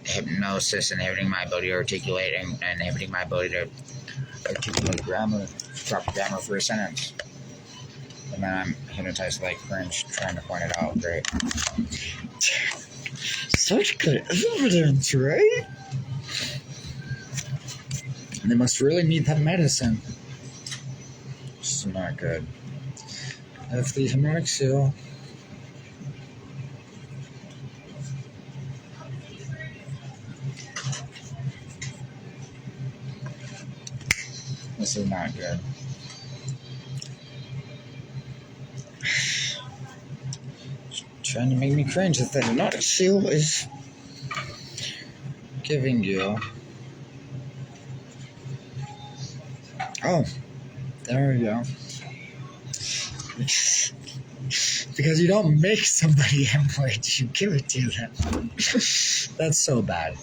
hypnosis, inhibiting my ability to articulate and inhibiting my ability to articulate grammar, proper grammar for a sentence. And then I'm hypnotized like cringe trying to point it out. Great. Such good evidence, right? And they must really need that medicine. This is not good. If the hypnotic seal this is not good. Trying to make me cringe that the hypnotic seal is giving you. Oh, there we go. Because you don't make somebody hemorrhage, you give it to them. That's so bad.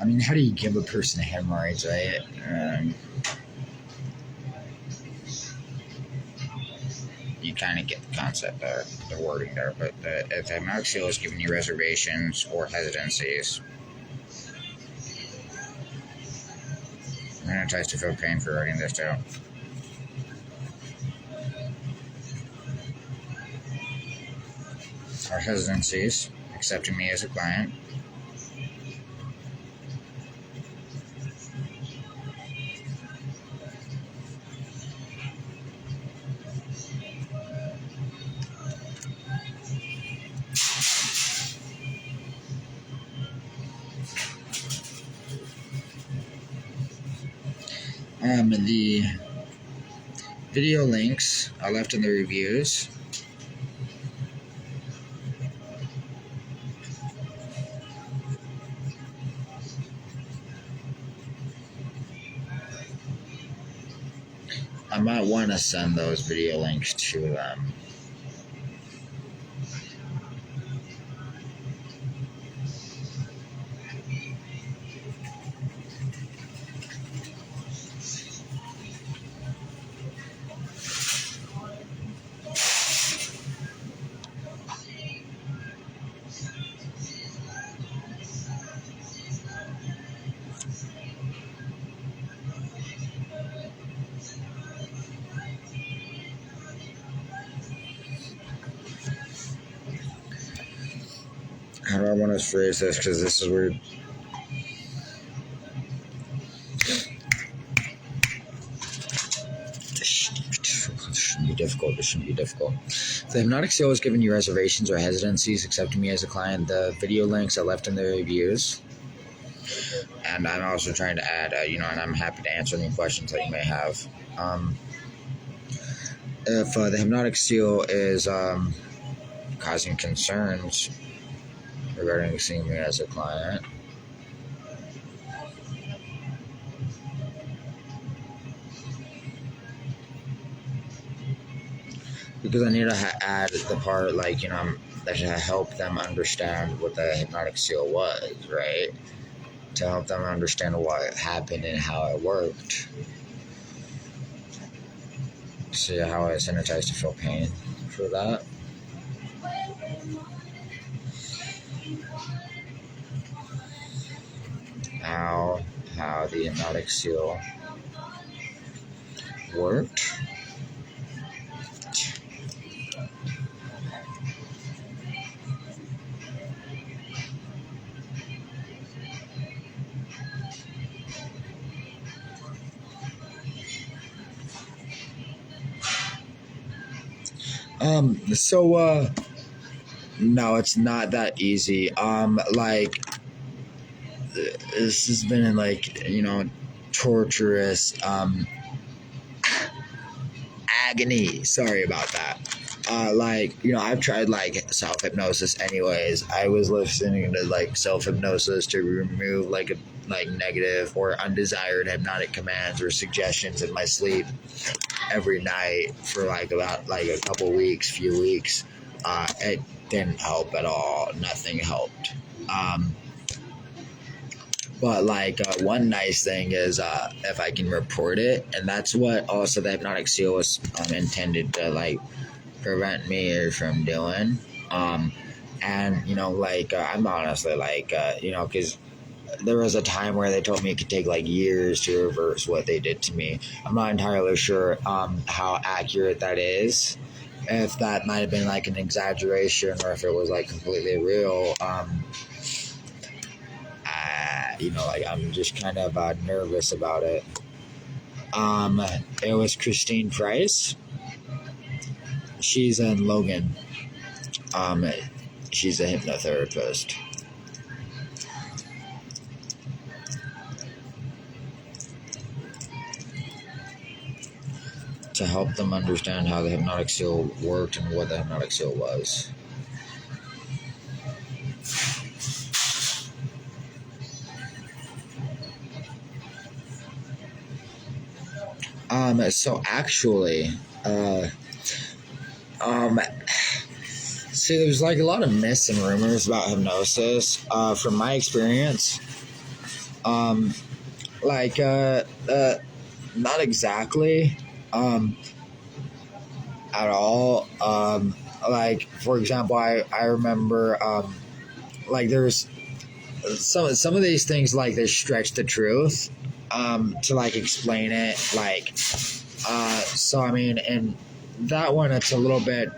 I mean, how do you give a person a hemorrhage, right? you kind of get the concept there, the wording there. But if the hypnotic seal is giving you reservations or hesitancies, I'm going to try to feel pain for writing this down. Or hesitancies, accepting me as a client. The video links are left in the reviews. I might want to send those video links to them. How do I want to phrase this? Because this is weird. This shouldn't be difficult. This shouldn't be difficult. If the hypnotic seal is giving you reservations or hesitancies accepting me as a client, the video links are left in the reviews. And I'm also trying to add, and I'm happy to answer any questions that you may have. If the hypnotic seal is causing concerns regarding seeing me as a client, because I need to add the part that should help them understand what the hypnotic seal was, right? To help them understand what happened and how it worked. See how I sanitize to feel pain for that. How the hypnotic seal worked. No, it's not that easy. This has been torturous, agony. Sorry about that. I've tried self-hypnosis anyways. I was listening to self-hypnosis to remove negative or undesired hypnotic commands or suggestions in my sleep every night for about a couple weeks, few weeks. It didn't help at all. Nothing helped. But one nice thing is if I can report it, and that's what also the hypnotic seal was intended to prevent me from doing. I'm honestly because there was a time where they told me it could take years to reverse what they did to me. I'm not entirely sure how accurate that is. If that might have been an exaggeration or if it was completely real. I'm just kind of nervous about it. It was Christine Price. She's in Logan. She's a hypnotherapist. To help them understand how the hypnotic seal worked and what the hypnotic seal was. So actually, see, there's a lot of myths and rumors about hypnosis. From my experience, not exactly. at all. Like for example, I remember like there's some of these things like they stretch the truth to like explain it like so I mean and that one it's a little bit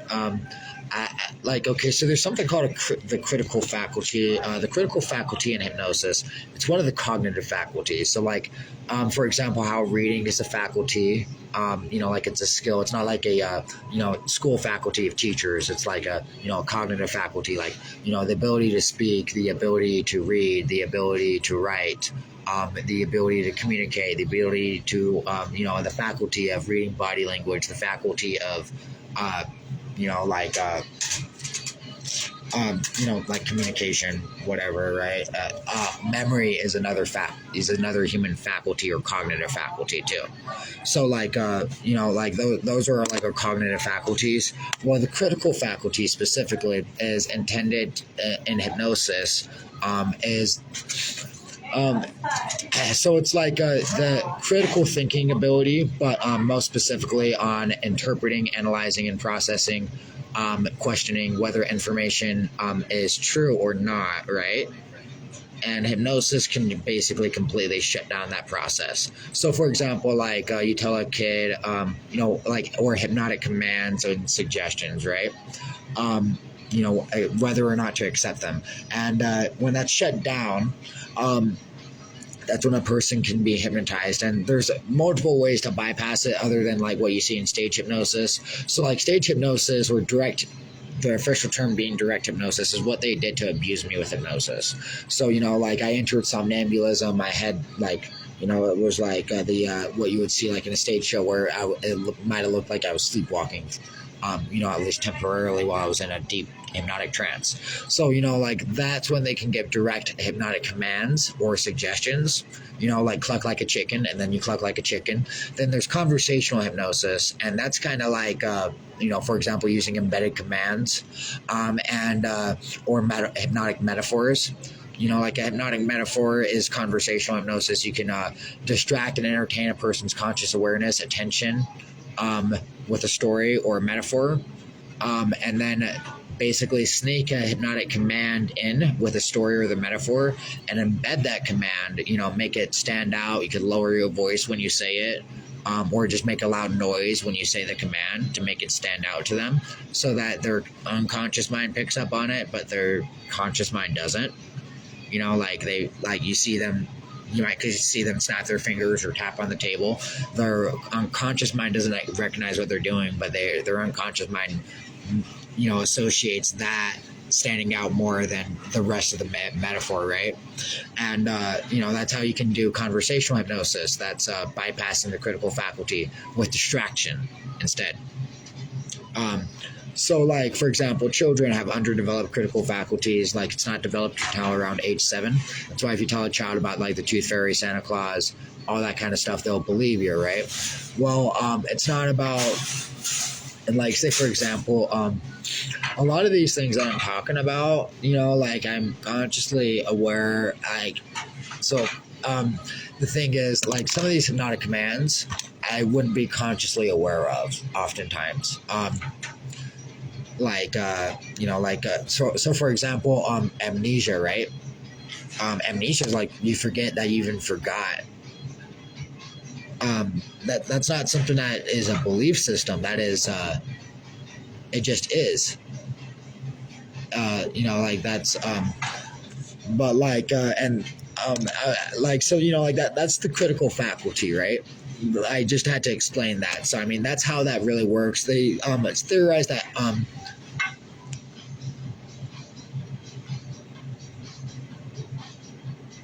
like okay, so there's something called the critical faculty. The critical faculty in hypnosis, it's one of the cognitive faculties. So like for example, how reading is a faculty, you know, like it's a skill. It's not like a you know, school faculty of teachers. It's like a, you know, a cognitive faculty, like, you know, the ability to speak, the ability to read, the ability to write, the ability to communicate, the ability to, you know, the faculty of reading body language, the faculty of, you know, like, you know, like communication, whatever, right? Memory is another human faculty or cognitive faculty too. So like, you know, like those are like our cognitive faculties. Well, the critical faculty specifically is intended in hypnosis, is so it's like the critical thinking ability, but most specifically on interpreting, analyzing, and processing, questioning whether information is true or not, right? And hypnosis can basically completely shut down that process. So, for example, like you tell a kid, you know, like, or hypnotic commands and suggestions, right? You know, whether or not to accept them. And when that's shut down, that's when a person can be hypnotized. And there's multiple ways to bypass it other than like what you see in stage hypnosis. So like stage hypnosis or direct, the official term being direct hypnosis, is what they did to abuse me with hypnosis. So, you know, like I entered somnambulism. I had like, you know, it was like what you would see like in a stage show where it might have looked like I was sleepwalking, you know, at least temporarily while I was in a deep hypnotic trance. So, you know, like that's when they can give direct hypnotic commands or suggestions, you know, like cluck like a chicken, and then you cluck like a chicken. Then there's conversational hypnosis, and that's kind of like, you know, for example, using embedded commands, and or hypnotic metaphors. You know, like a hypnotic metaphor is conversational hypnosis. You can distract and entertain a person's conscious awareness, attention, with a story or a metaphor, and then basically sneak a hypnotic command in with a story or the metaphor and embed that command, you know, make it stand out. You could lower your voice when you say it, or just make a loud noise when you say the command to make it stand out to them so that their unconscious mind picks up on it, but their conscious mind doesn't. You know, like you see them, you might see them snap their fingers or tap on the table. Their unconscious mind doesn't recognize what they're doing, but their unconscious mind, you know, associates that standing out more than the rest of the metaphor, right? And, you know, that's how you can do conversational hypnosis. That's bypassing the critical faculty with distraction instead. So, like, for example, children have underdeveloped critical faculties. Like, it's not developed until around age 7. That's why if you tell a child about, like, the Tooth Fairy, Santa Claus, all that kind of stuff, they'll believe you, right? Well, it's not about, and, like, say, for example, a lot of these things that I'm talking about, you know, like, I'm consciously aware, like, so, the thing is, like, some of these hypnotic commands, I wouldn't be consciously aware of, oftentimes. Like, you know, like, so for example, amnesia, right? Amnesia is like you forget that you even forgot. That's not something that is a belief system. That is, it just is. You know, like that's, but like, like, so, you know, like that's the critical faculty, right? I just had to explain that. So, I mean, that's how that really works. They, it's theorized that,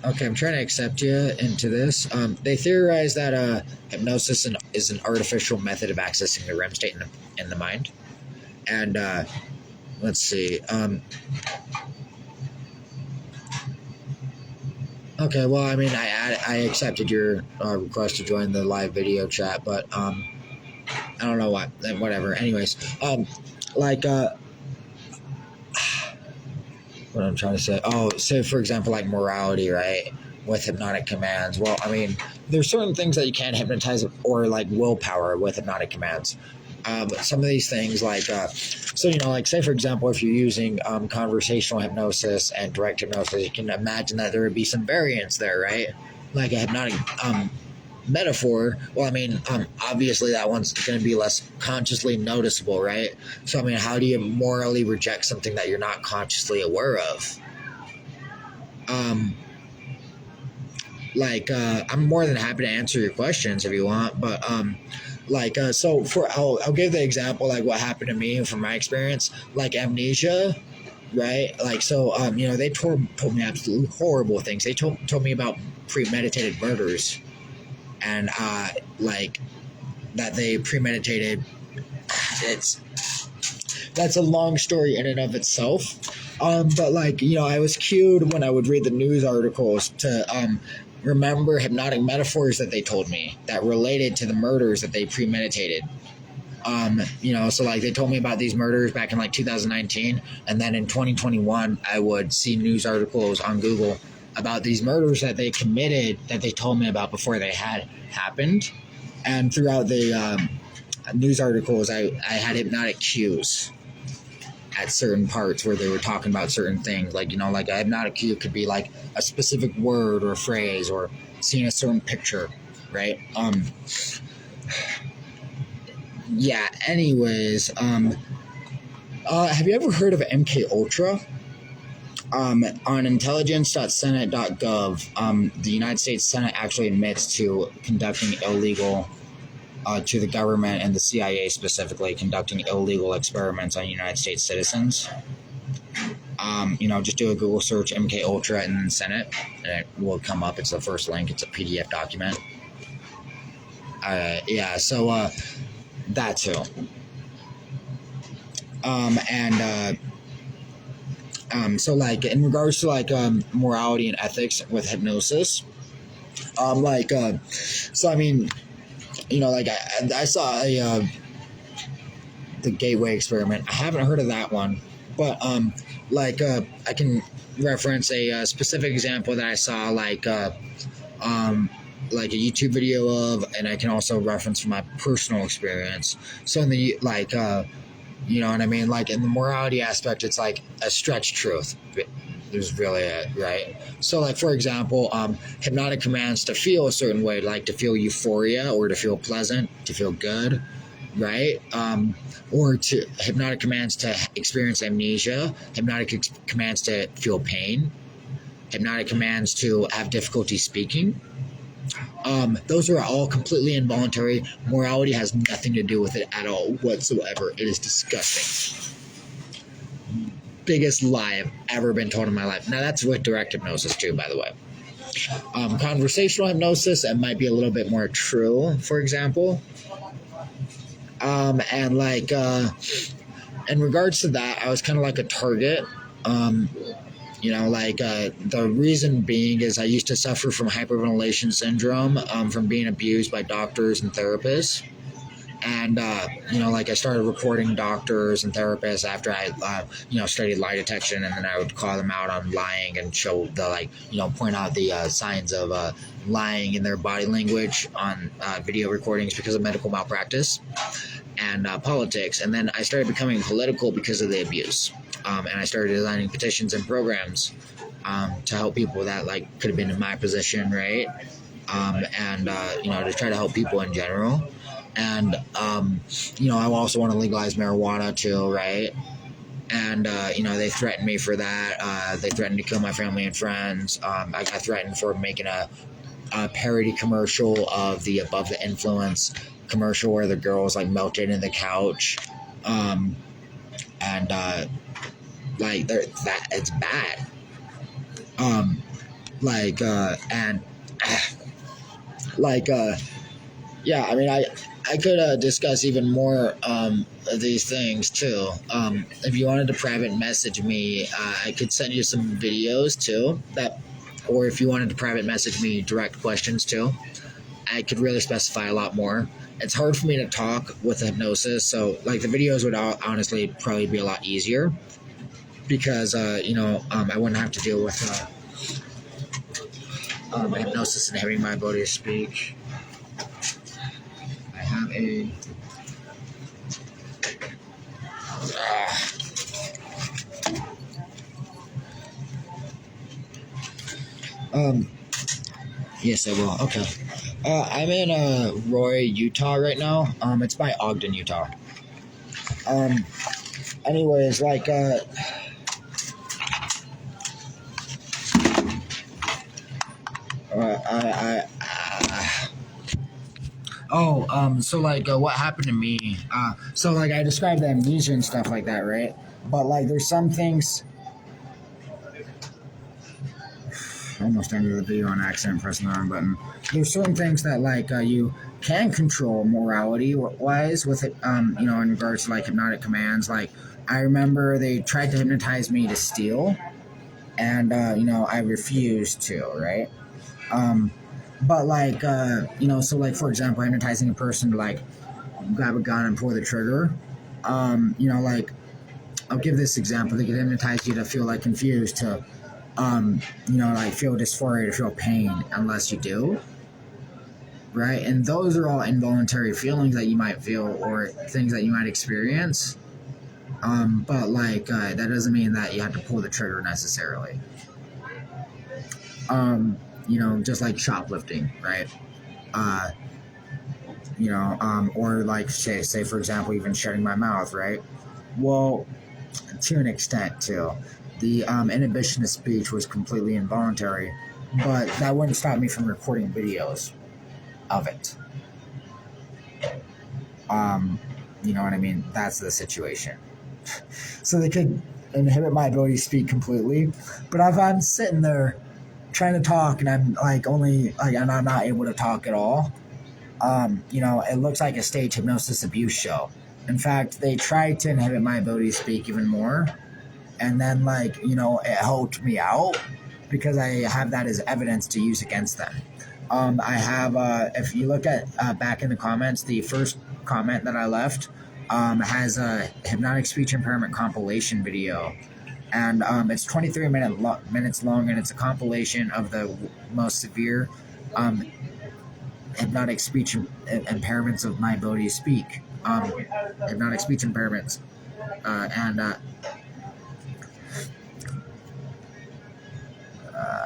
okay, I'm trying to accept you into this. They theorize that hypnosis is an artificial method of accessing the REM state in the mind. And let's see. Okay, well, I mean, I accepted your request to join the live video chat, but I don't know what. Whatever. Anyways, like. What I'm trying to say. Oh, say for example, like morality, right? With hypnotic commands. Well, I mean, there's certain things that you can't hypnotize or like willpower with hypnotic commands. some of these things so like say for example, if you're using conversational hypnosis and direct hypnosis, you can imagine that there would be some variance there, right? Like a hypnotic metaphor, well, I mean, obviously that one's going to be less consciously noticeable, right? So I mean, how do you morally reject something that you're not consciously aware of? I'm more than happy to answer your questions if you want, but so I'll give the example like what happened to me from my experience, like amnesia, right? They told me absolutely horrible things. They told me about premeditated murders, and that they premeditated. That's a long story in and of itself. But I was cued when I would read the news articles to remember hypnotic metaphors that they told me that related to the murders that they premeditated. They told me about these murders back in 2019, and then in 2021, I would see news articles on Google about these murders that they committed that they told me about before they had happened. And throughout the news articles, I had hypnotic cues at certain parts where they were talking about certain things. A hypnotic cue could be like a specific word or a phrase or seeing a certain picture, right? Yeah, anyways, have you ever heard of MK Ultra? On intelligence.senate.gov, the United States Senate actually admits to conducting illegal, to the government and the CIA specifically, conducting illegal experiments on United States citizens. Just do a Google search MK Ultra and then Senate, and it will come up. It's the first link. It's a PDF document. That too. In regards to morality and ethics with hypnosis, I saw the Gateway experiment. I haven't heard of that one, but I can reference a specific example that I saw a YouTube video of, and I can also reference from my personal experience. So in the you know what I mean? In the morality aspect, it's like a stretched truth. There's really it, right? So, for example, hypnotic commands to feel a certain way, like to feel euphoria or to feel pleasant, to feel good, right? Or to hypnotic commands to experience amnesia, hypnotic commands to feel pain, hypnotic commands to have difficulty speaking. Those are all completely involuntary. Morality has nothing to do with it at all whatsoever. It is disgusting. Biggest lie I've ever been told in my life. Now that's with direct hypnosis too, by the way. Conversational hypnosis, it might be a little bit more true, for example. In regards to that, I was kind of like a target. The reason being is I used to suffer from hyperventilation syndrome from being abused by doctors and therapists. And, I started recording doctors and therapists after I, studied lie detection, and then I would call them out on lying and show point out the signs of lying in their body language on video recordings because of medical malpractice and politics. And then I started becoming political because of the abuse. And I started designing petitions and programs to help people that could have been in my position, right? To try to help people in general. And I also want to legalize marijuana too, right? And they threatened me for that. They threatened to kill my family and friends. I got threatened for making a parody commercial of the Above the Influence commercial where the girl was melted in the couch. That it's bad. Yeah, I mean, I could discuss even more of these things too. If you wanted to private message me, I could send you some videos too. Or if you wanted to private message me direct questions too, I could really specify a lot more. It's hard for me to talk with hypnosis, so the videos would honestly probably be a lot easier because I wouldn't have to deal with hypnosis inhibiting my ability to speak. I have a Yes, I will. Okay. I'm in Roy, Utah right now. It's by Ogden, Utah. Um, anyways, like so like what happened to me? So like I described the amnesia and stuff like that, right? But like there's some things. I almost ended the video on accident pressing the wrong button. There's certain things that like you can control morality wise with it. In regards to like hypnotic commands. Like I remember they tried to hypnotize me to steal, and I refused to. Right. But like so like for example, hypnotizing a person to like grab a gun and pull the trigger. Like I'll give this example. They could hypnotize you to feel like confused, to like feel dysphoria, to feel pain, unless you do. Right? And those are all involuntary feelings that you might feel or things that you might experience. But like that doesn't mean that you have to pull the trigger necessarily. Just like shoplifting, right? Or like say for example, even shutting my mouth, right? Well, to an extent too. The inhibition of speech was completely involuntary, but that wouldn't stop me from recording videos of it. You know what I mean? That's the situation. So they could inhibit my ability to speak completely, but if I'm sitting there trying to talk and I'm like and I'm not able to talk at all, it looks like a stage hypnosis abuse show. In fact, they tried to inhibit my ability to speak even more, and then it helped me out because I have that as evidence to use against them. I have, if you look at back in the comments, the first comment that I left has a hypnotic speech impairment compilation video. And it's 23 minutes long, and it's a compilation of the most severe hypnotic speech impairments of my ability to speak. Hypnotic speech impairments.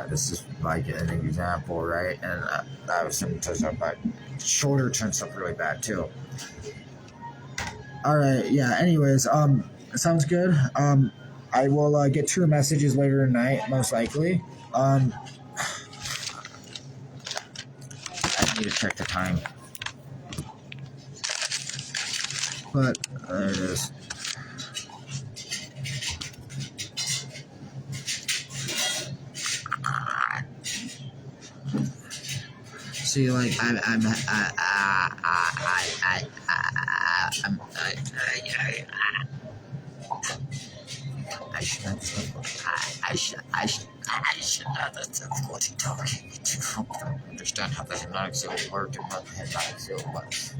This is like an example, right? And that was some turns up, but shoulder turns up really bad too. All right, yeah. Anyways, sounds good. I will get true messages later tonight, most likely. I need to check the time, but there it is. See, like I should have the difficulty talking to understand how the hypnotic field works and what the hypnotic field was.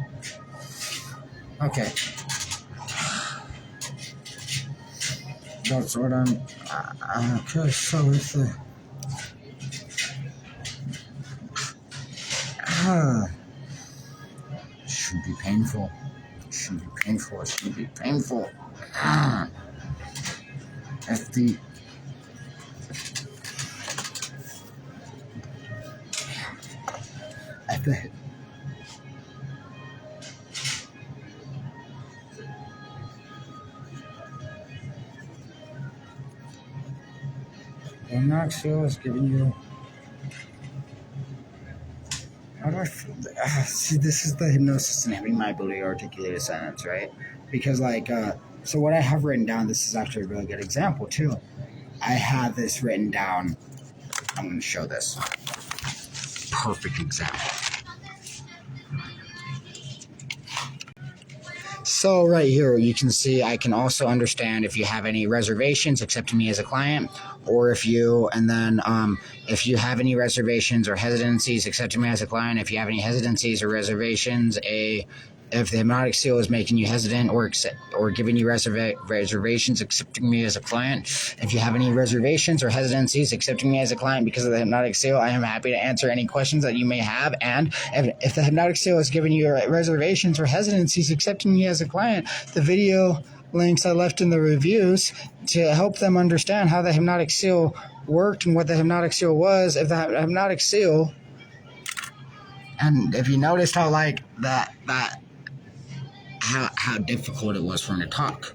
Okay. That's what I'm okay, so with the shouldn't be painful. It shouldn't be painful. It shouldn't be painful. If the hypnotic field is giving you. How do I feel? See, this is the hypnosis inhibiting my ability to articulate a sentence, right? Because, so what I have written down, this is actually a really good example, too. I have this written down. I'm going to show this. Perfect example. So right here, you can see I can also understand if you have any reservations accepting me as a client, or if you have any reservations or hesitancies accepting me as a client, if you have any hesitancies or reservations, if the hypnotic seal is making you hesitant or giving you reservations accepting me as a client, if you have any reservations or hesitancies accepting me as a client because of the hypnotic seal, I am happy to answer any questions that you may have. And if the hypnotic seal is giving you reservations or hesitancies accepting me as a client, the video links I left in the reviews to help them understand how the hypnotic seal worked and what the hypnotic seal was. If the hypnotic seal, and if you noticed how like how difficult it was for him to talk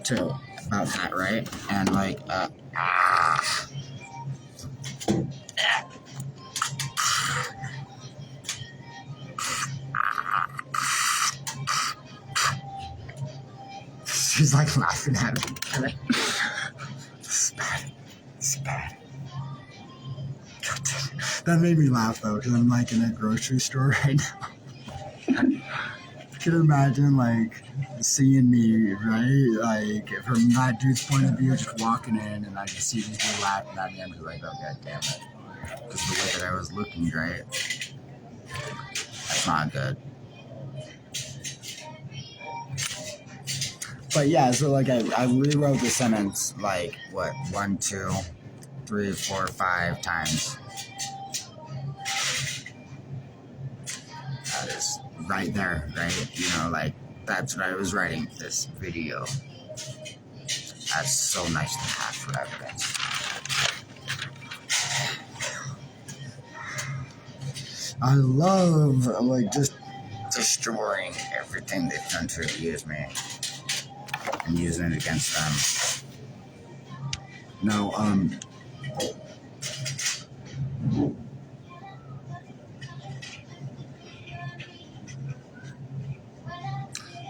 too about that, right? And like she's like laughing at me. It's bad. It's bad. That made me laugh though, because I'm like in a grocery store right now. Can you imagine like seeing me, right? Like from that dude's point of view, just walking in and I just see these people laughing at me. I'm just like, oh god damn it. Because the way that I was looking, right? That's not good. But yeah, so like I rewrote the sentence like what 1, 2, 3, 4, 5 times. That is right there, right? You know, like that's what I was writing this video. That's so nice to have for evidence. I love like just destroying everything they've done to abuse me and using it against them. Now,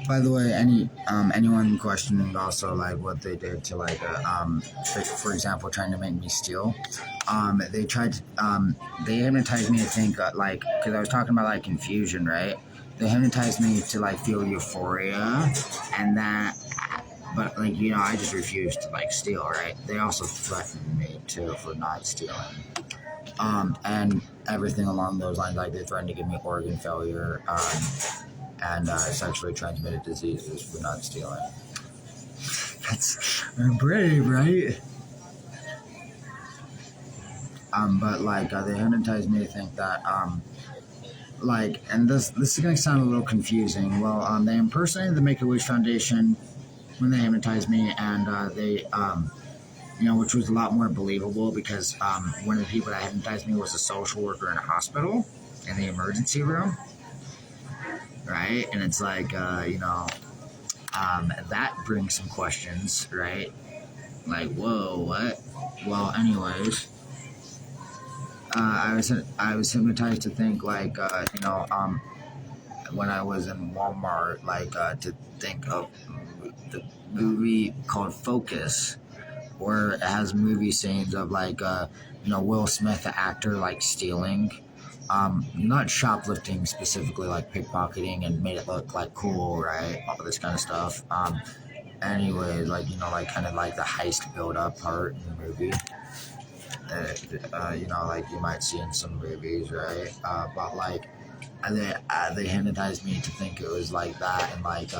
by the way, anyone questioning also like what they did to like for example, trying to make me steal, they tried to they hypnotized me to think like because I was talking about like confusion, right? They hypnotized me to like feel euphoria, and that, but like you know, I just refused to like steal, right? They also threatened me too for not stealing, and everything along those lines. Like they threatened to give me organ failure, and sexually transmitted diseases for not stealing. That's brave, right? But like they hypnotized me to think that like, and this is gonna sound a little confusing. Well, they impersonated the Make-A-Wish Foundation when they hypnotized me, and they you know, which was a lot more believable because one of the people that hypnotized me was a social worker in a hospital in the emergency room. Right? And it's like, you know, that brings some questions, right? Like, whoa, what? Well, anyways, I was hypnotized to think like, you know, when I was in Walmart, like, to think of the movie called Focus, where it has movie scenes of like, you know, Will Smith, the actor, like stealing. Not shoplifting specifically, like pickpocketing, and made it look like cool, right? All this kind of stuff. Anyway, like you know, like kind of like the heist build-up part in the movie. You know, like you might see in some movies, right? But like, they hypnotized me to think it was like that, and like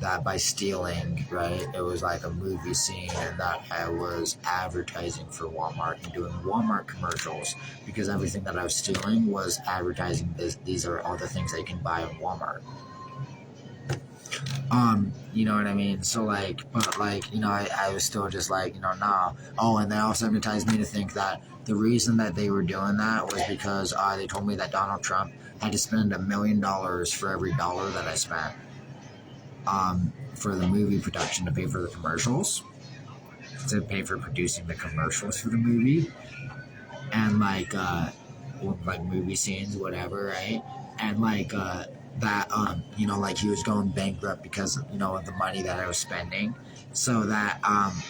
that by stealing, right? It was like a movie scene, and that I was advertising for Walmart and doing Walmart commercials because everything that I was stealing was advertising. These are all the things that you can buy in Walmart. You know what I mean? So like, but like, you know, I was still just like, you know, nah. Oh, and they also hypnotized me to think that the reason that they were doing that was because they told me that Donald Trump had to spend $1 million for every dollar that I spent for the movie production to pay for the commercials, to pay for producing the commercials for the movie, and like movie scenes, whatever, right? And like that you know, like he was going bankrupt because you know of the money that I was spending, so that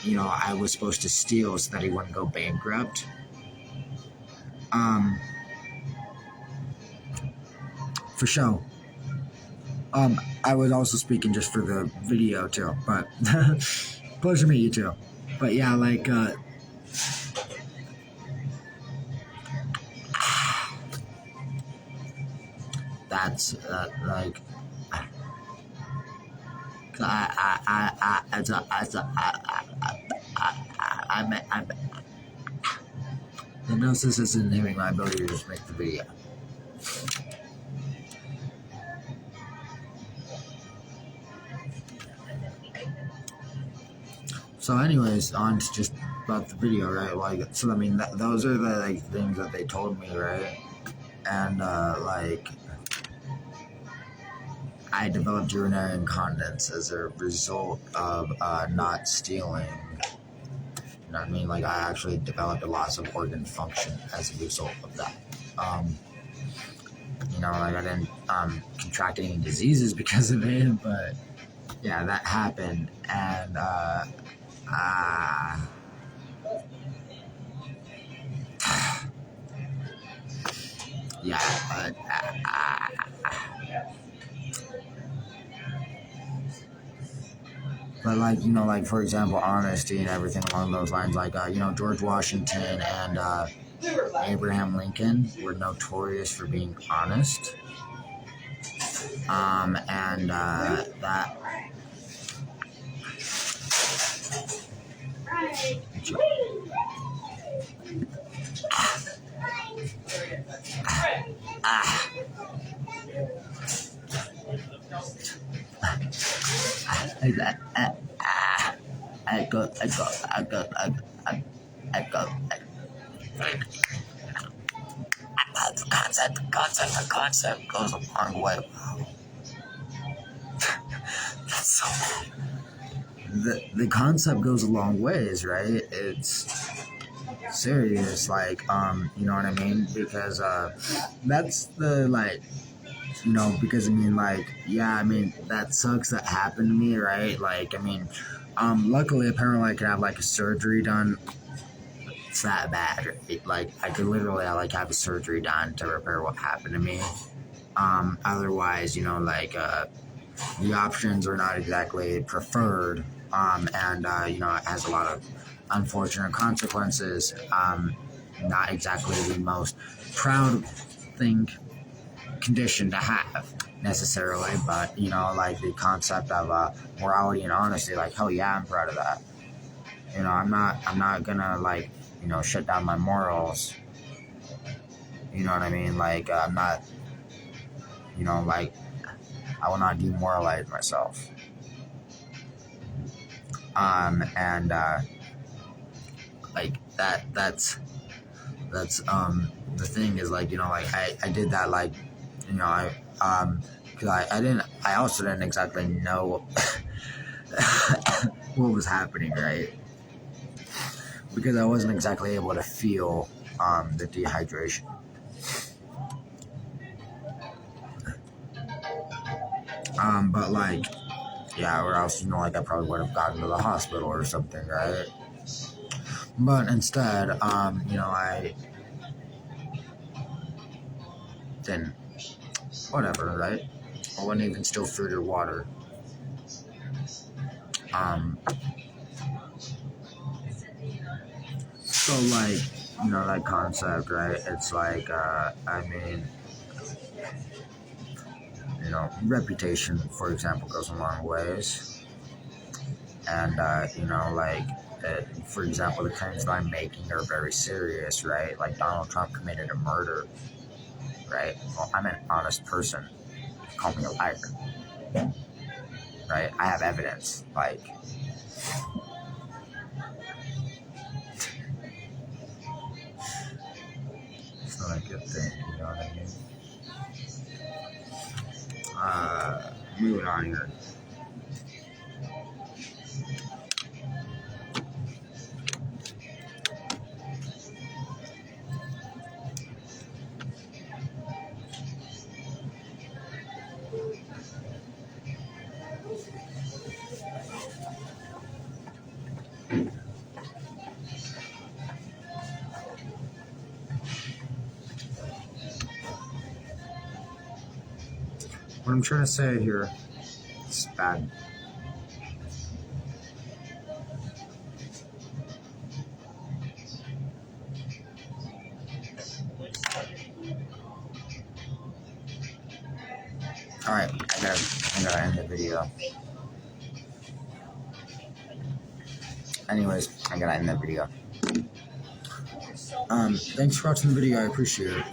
you know, I was supposed to steal so that he wouldn't go bankrupt. For sure. I was also speaking just for the video too, but pleasure to meet you too. But yeah, like that's like Hypnosis is inhibiting my ability to just make the video. So, anyways, on to just about the video, right? Like, so I mean, those are the like things that they told me, right? And like, I developed urinary incontinence as a result of not stealing. You know what I mean? Like, I actually developed a loss of organ function as a result of that. You know, like I didn't contract any diseases because of it, but yeah, that happened, and yeah, but like, you know, like for example, honesty and everything along those lines, like you know, George Washington and Abraham Lincoln were notorious for being honest, and that. The concept goes a long way. So, the concept goes a long ways, right? It's serious, like, you know what I mean? Because, that's the, like, you know, because, I mean, like, yeah, I mean, that sucks that happened to me, right? Like, I mean, luckily, apparently, I could have, like, a surgery done. It's that bad, right? Like, I could literally, like, have a surgery done to repair what happened to me. Otherwise, you know, like, the options are not exactly preferred, and, you know, it has a lot of unfortunate consequences. Not exactly the most proud condition to have necessarily, but, you know, like the concept of morality and honesty, like, hell yeah, I'm proud of that. You know, I'm not gonna, like, you know, shut down my morals. You know what I mean? Like, I'm not, you know, like, I will not demoralize myself. And like that's the thing is, like, you know, like I did that, like, you know, because I also didn't exactly know what was happening, right? Because I wasn't exactly able to feel the dehydration. But like, yeah, or else, you know, like I probably would have gotten to the hospital or something, right? But instead, you know, I didn't. Whatever, right? I wouldn't even steal food or water. So, like, you know, that concept, right? It's like, I mean, you know, reputation, for example, goes a long ways. And, you know, like, for example, the claims that I'm making are very serious, right? Like, Donald Trump committed a murder, right? Well, I'm an honest person. Call me a liar, right? I have evidence, like, it's not a good thing, you know what I mean? Moving on here. What I'm trying to say here, it's bad. Alright, I gotta end the video. Anyways, I gotta end that video. Thanks for watching the video. I appreciate it.